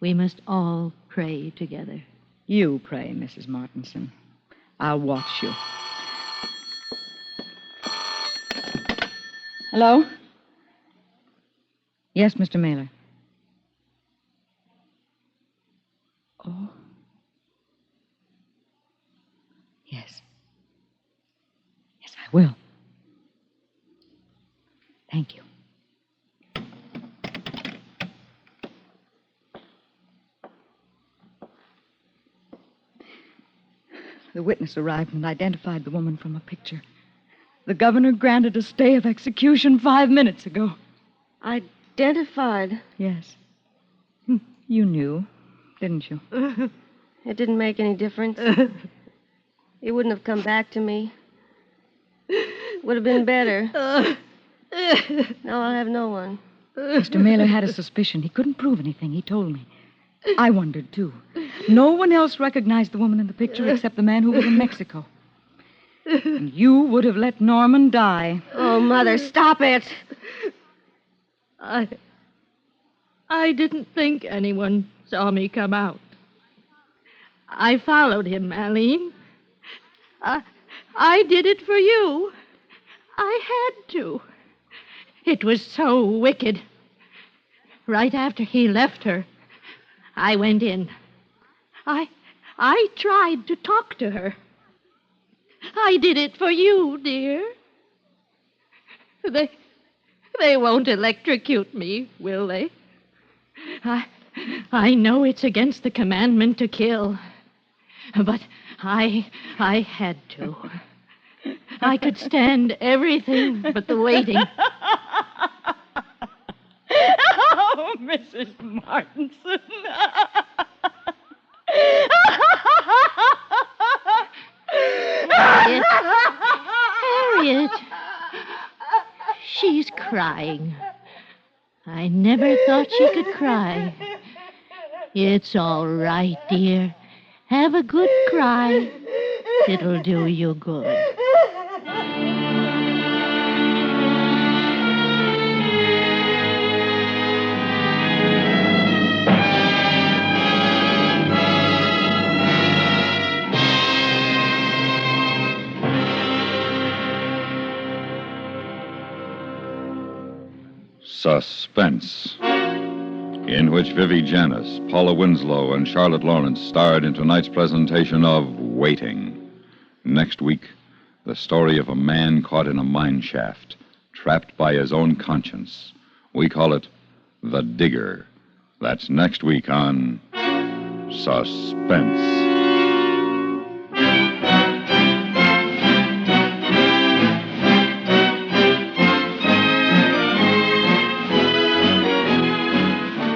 We must all pray together. You pray, Mrs. Martinson. I'll watch you. Hello? Yes, Mr. Mailer. Oh. Yes. Yes, I will. Thank you. The witness arrived and identified the woman from a picture. The governor granted a stay of execution 5 minutes ago. Identified? Yes. You knew, didn't you? It didn't make any difference. He wouldn't have come back to me. Would have been better. Now I'll have no one. Mr. Mailer had a suspicion. He couldn't prove anything. He told me. I wondered, too. No one else recognized the woman in the picture except the man who was in Mexico. And you would have let Norman die. Oh, Mother, stop it. I didn't think anyone saw me come out. I followed him, Aline. I did it for you. I had to. It was so wicked. Right after he left her, I went in. I tried to talk to her. I did it for you, dear. They won't electrocute me, will they? I know it's against the commandment to kill, but I had to. I could stand everything but the waiting. Mrs. Martinson. Harriet. She's crying. I never thought she could cry. It's all right, dear. Have a good cry. It'll do you good. Suspense, in which Vivi Janis, Paula Winslow, and Charlotte Lawrence starred in tonight's presentation of Waiting. Next week, the story of a man caught in a mine shaft, trapped by his own conscience. We call it The Digger. That's next week on Suspense.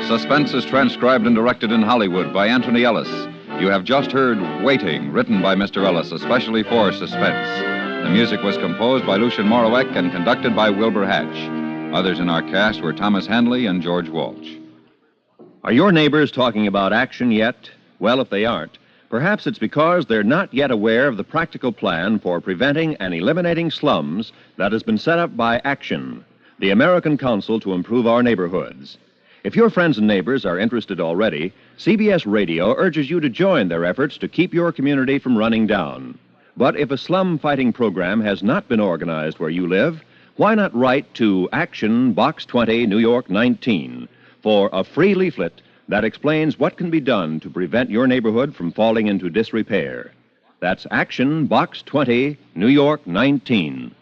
Suspense is transcribed and directed in Hollywood by Anthony Ellis. You have just heard Waiting, written by Mr. Ellis, especially for Suspense. The music was composed by Lucien Morawek and conducted by Wilbur Hatch. Others in our cast were Thomas Hanley and George Walsh. Are your neighbors talking about action yet? Well, if they aren't, perhaps it's because they're not yet aware of the practical plan for preventing and eliminating slums that has been set up by Action, the American Council to Improve Our Neighborhoods. If your friends and neighbors are interested already, CBS Radio urges you to join their efforts to keep your community from running down. But if a slum fighting program has not been organized where you live, why not write to Action, Box 20, New York 19, for a free leaflet that explains what can be done to prevent your neighborhood from falling into disrepair. That's Action, Box 20, New York 19.